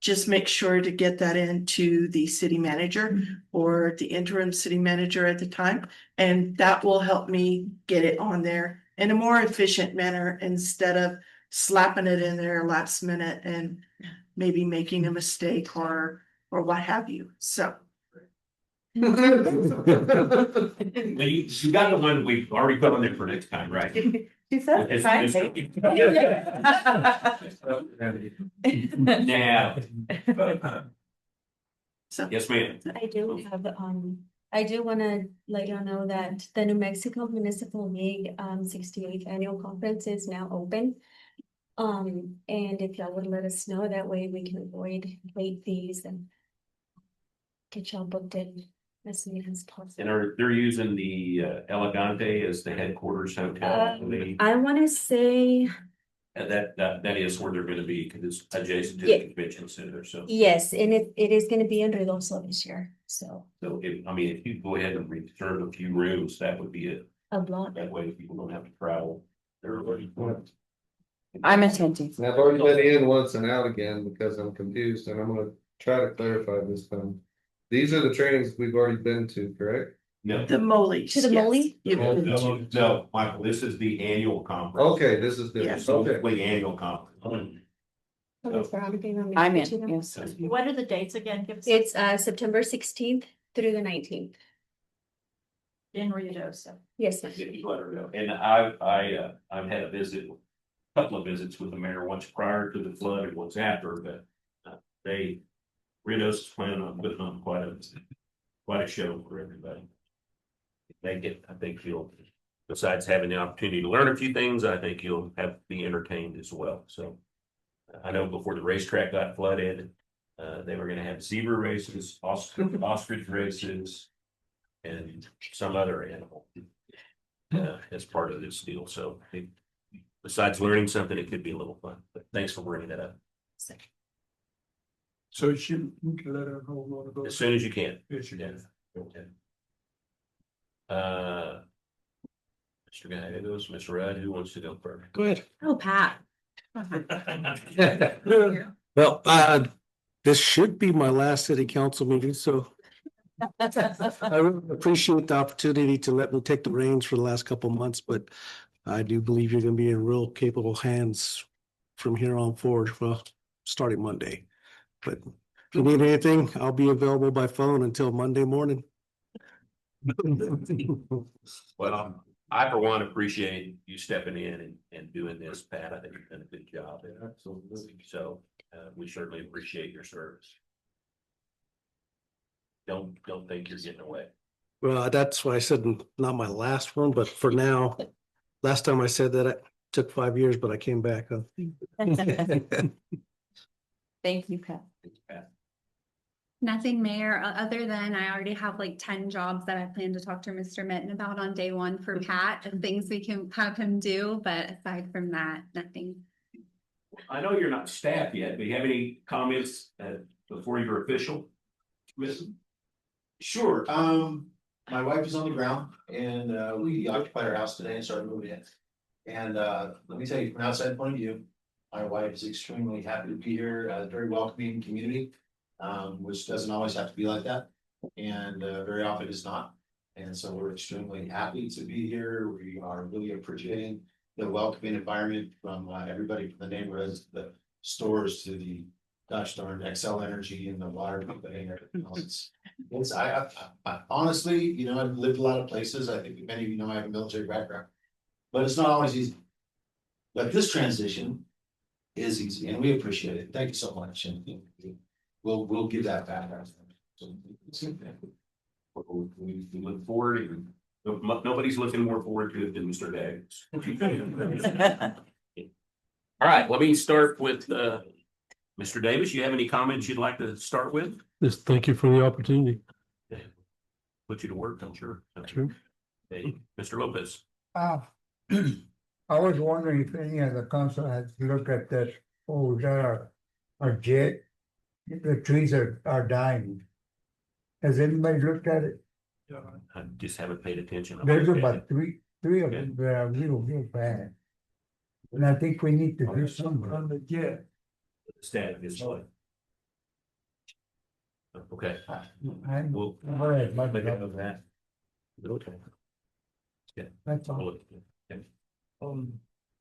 B: Just make sure to get that into the city manager or the interim city manager at the time. And that will help me get it on there in a more efficient manner instead of slapping it in there last minute and maybe making a mistake or what have you. So.
A: You got the one we've already put on there for next time, right?
H: She said,
A: Yeah. Yes, ma'am.
R: I do have, I do wanna let you know that the New Mexico Municipal League, 68th Annual Conference is now open. And if y'all would let us know, that way we can avoid late fees and get y'all booked in as soon as possible.
A: And they're using the Elegante as the headquarters hotel.
R: I wanna say,
A: And that is where they're gonna be, because it's adjacent to
R: Yeah.
A: the convention center, so.
R: yes, and it is gonna be in Ruidoso this year, so
A: So if you go ahead and reserve a few rooms, that would be it.
R: a block.
A: That way people don't have to travel. Everybody.
H: I'm attending.
E: And I've already been in once and out again because I'm confused and I'm gonna try to clarify this time. These are the trainings we've already been to, correct?
A: No.
B: The Moli.
R: To the Moli?
A: No, Michael, this is the annual conference.
E: Okay, this is different.
B: Yes.
E: Okay.
A: The annual conference.
H: I'm in, yes.
G: What are the dates again? Give us-
R: It's September 16th through the 19th.
G: In Ruidoso.
I: Yes.
A: If you let her know. And I've had a couple of visits with the mayor, once prior to the flood and once after, but Ritos is planning on putting on quite a show for everybody. I think you'll, besides having the opportunity to learn a few things, I think you'll be entertained as well. So I know before the racetrack got flooded, they were gonna have zebra races, ostrich races, and some other animal as part of this deal. So besides learning something, it could be a little fun. But thanks for bringing that up.
D: So you can let her know what about.
A: As soon as you can.
D: Yes, you can.
A: Okay. Mr. Gallegos, Mr. Rudd, who wants to go first?
M: Go ahead.
R: Oh, Pat.
M: Well, this should be my last city council meeting, so I really appreciate the opportunity to let me take the reins for the last couple of months, but I do believe you're gonna be in real capable hands from here on forward, well, starting Monday. But if you need anything, I'll be available by phone until Monday morning.
A: Well, I for one appreciate you stepping in and doing this, Pat. I think you've done a good job. Absolutely. So we certainly appreciate your service. Don't think you're getting away.
M: Well, that's why I said not my last one, but for now, last time I said that it took 5 years, but I came back.
H: Thank you, Pat.
C: Nothing, Mayor, other than I already have like 10 jobs that I plan to talk to Mr. Mitten about on day one for Pat and things we can have him do, but aside from that, nothing.
A: I know you're not staff yet, but do you have any comments before you're official?
T: Sure. My wife is on the ground and we occupied our house today and started moving in. And let me tell you, from an outside point of view, my wife is extremely happy to be here, very welcoming community. Which doesn't always have to be like that, and very often is not. And so we're extremely happy to be here. We are really appreciating the welcoming environment from everybody from the neighborhoods, the stores to the gosh darn Xcel Energy and the water company and everything else. I honestly, you know, I've lived a lot of places. I think many of you know I have a military background, but it's not always easy. But this transition is easy, and we appreciate it. Thank you so much. And we'll give that back.
A: We look forward, and nobody's looking more forward to it than Mr. Dags. All right, let me start with Mr. Davis. You have any comments you'd like to start with?
M: Yes, thank you for the opportunity.
A: Put you to work, I'm sure.
M: Sure.
A: Hey, Mr. Lopez.
K: I was wondering if any of the council has looked at that, oh, there are jet. The trees are dying. Has anybody looked at it?
A: I just haven't paid attention.
K: There's about three of them that are real bad. And I think we need to do something on the jet.
A: Status is what? Okay.
K: We'll
A: make a note of that. Okay. Yeah.
K: That's all.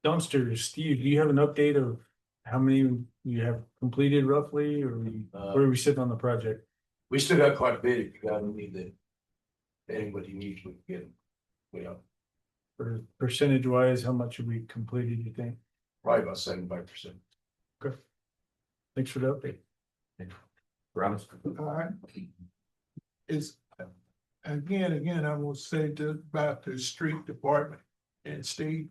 P: Dumpsters, Steve, do you have an update of how many you have completed roughly, or where are we sitting on the project?
T: We still got quite a bit. If you got anybody needs, we can get them. You know,
P: For percentage wise, how much have we completed, you think?
T: probably about 75%.
P: Okay. Thanks for the update.
A: Ramos.
D: All right. It's, again, I will say about the street department and Steve.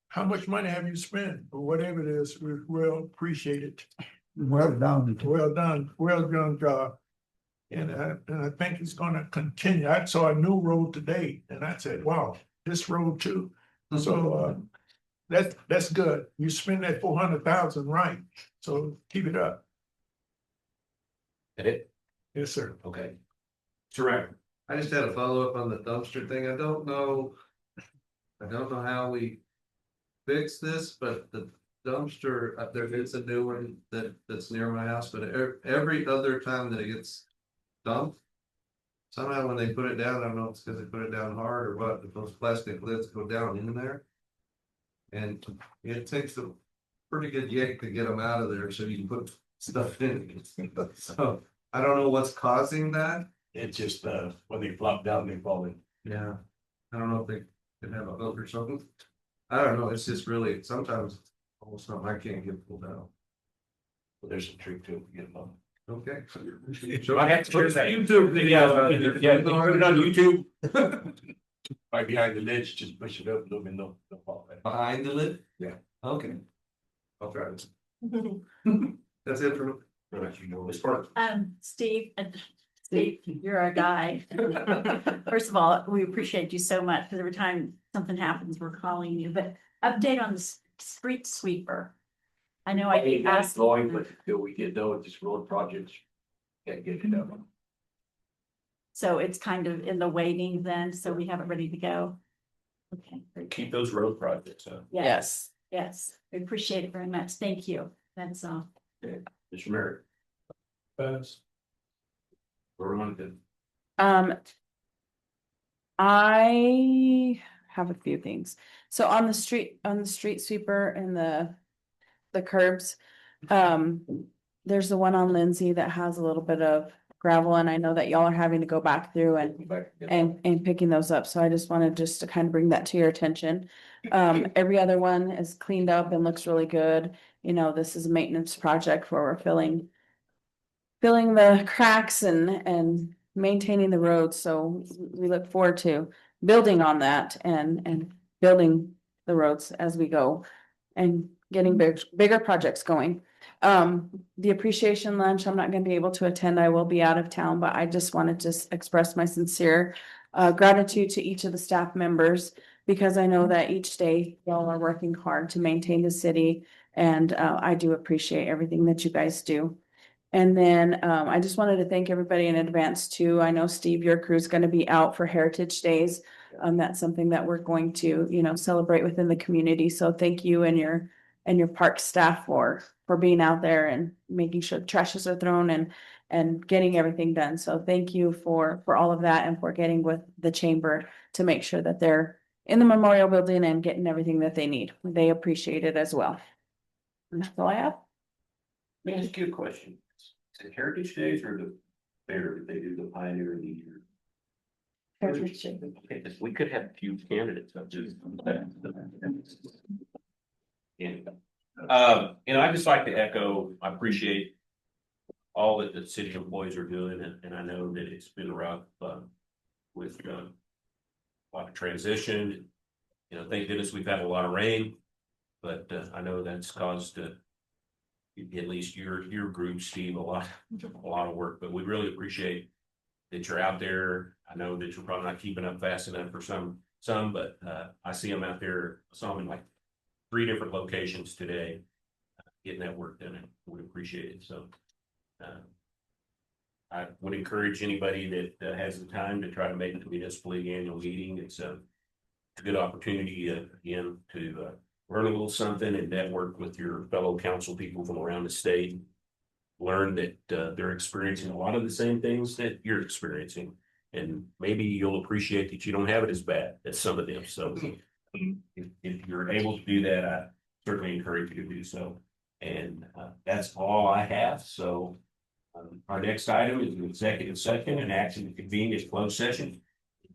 D: How much money have you spent or whatever it is? We will appreciate it.
K: Well done.
D: Well done job. And I think it's gonna continue. I saw a new road today and I said, wow, this road too. So that's good. You spend that 400,000 right. So keep it up.
A: That it?
D: Yes, sir.
A: Okay. Correct.
E: I just had a follow-up on the dumpster thing. I don't know how we fix this, but the dumpster, there is a new one that's near my house, but every other time that it gets dumped, somehow when they put it down, I don't know if it's because they put it down hard or what, but those plastic lids go down in there. And it takes a pretty good yank to get them out of there so you can put stuff in. So I don't know what's causing that.
J: It's just when they flop down, they fall in.
E: Yeah, I don't know if they could have a vote or something. I don't know, it's just really, sometimes almost something I can't get pulled out.
A: There's a trick to it, get them.
E: Okay.
A: So I have to put that
E: YouTube video.
A: Yeah, put it on YouTube.
J: Right behind the lid, just push it up a little bit, no fall back.
E: Behind the lid?
J: Yeah.
E: Okay. I'll try this. That's it for me.
J: You know, as far as
G: Steve, you're a guy. First of all, we appreciate you so much, because every time something happens, we're calling you, but update on the street sweeper. I know I keep asking.
J: going, but until we get done with this road project, can't get it done.
G: So it's kind of in the waiting then, so we have it ready to go. Okay. very good.
A: Keep those road projects up.
G: Yes, yes, we appreciate it very much. Thank you. That's all.
A: Mr. Merrick,
D: Pass.
A: we're on to
H: I have a few things. So on the street sweeper and the curbs, there's the one on Lindsay that has a little bit of gravel, and I know that y'all are having to go back through and picking those up. So I just wanted to kind of bring that to your attention. Every other one is cleaned up and looks really good. You know, this is a maintenance project where we're filling the cracks and maintaining the roads. So we look forward to building on that and building the roads as we go and getting bigger projects going. The appreciation lunch, I'm not gonna be able to attend. I will be out of town, but I just wanted to express my sincere gratitude to each of the staff members, because I know that each day y'all are working hard to maintain the city, and I do appreciate everything that you guys do. And then I just wanted to thank everybody in advance too. I know Steve, your crew's gonna be out for Heritage Days. That's something that we're going to, celebrate within the community. So thank you and your park staff for being out there and making sure trashes are thrown and getting everything done. So thank you for all of that and for getting with the chamber to make sure that they're in the memorial building and getting everything that they need. They appreciate it as well. And that's all I have.
A: Let me ask you a question. Is it Heritage Days or the fair that they do the Pioneer of the Year?
G: Heritage Day.
A: Okay, 'cause we could have a few candidates up to. I'd just like to echo, I appreciate all that the city employees are doing, and I know that it's been rough, with, a lot of transition. Thank goodness we've had a lot of rain, but, I know that's caused, at least your group, Steve, a lot of work, but we really appreciate that you're out there. I know that you're probably not keeping up fast enough for some, but I see them out there. I saw them in like 3 different locations today, getting that work done, and we appreciate it. So I would encourage anybody that has the time to try to make it to the municipal league annual meeting. It's a good opportunity again to learn a little something and network with your fellow council people from around the state. Learn that they're experiencing a lot of the same things that you're experiencing, and maybe you'll appreciate that you don't have it as bad as some of them. So if you're able to do that, I certainly encourage you to do so. And that's all I have. So our next item is an executive session and action to convene as closed session.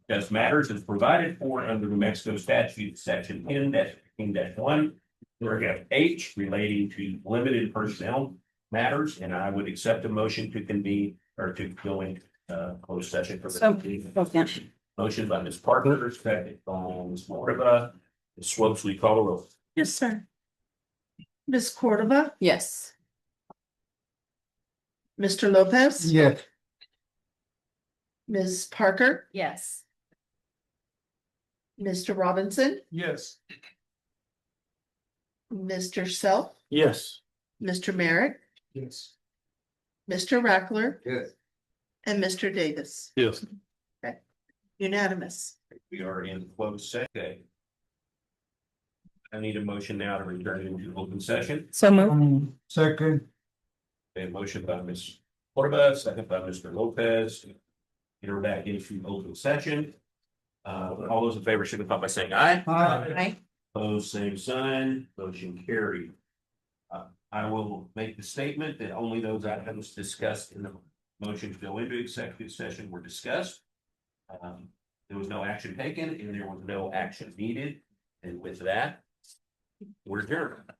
A: Discuss matters as provided for under New Mexico statute section 10-15-1, paragraph H, relating to limited personnel matters, and I would accept a motion to convene or to go into closed session for the motion by Ms. Parker, second by Ms. Cordova. Ms. Swopes, will you call the roll?
B: Yes, sir. Ms. Cordova,
H: Yes.
B: Mr. Lopez,
K: Yes.
B: Ms. Parker,
G: Yes.
B: Mr. Robinson,
D: Yes.
B: Mr. Self,
M: Yes.
B: Mr. Merrick,
D: Yes.
B: Mr. Rackler,
E: Yes.
B: and Mr. Davis.
M: Yes.
B: Unanimous.
A: We are in closed session. I need a motion now to return into open session.
H: So move.
K: Second.
A: A motion by Ms. Cordova, second by Mr. Lopez. Enter back into open session. All those in favor signify by saying aye.
K: Aye.
A: Opposed, same sign, motion carried. I will make the statement that only those items discussed in the motion to go into executive session were discussed. There was no action taken and there was no action needed. And with that, we're adjourned.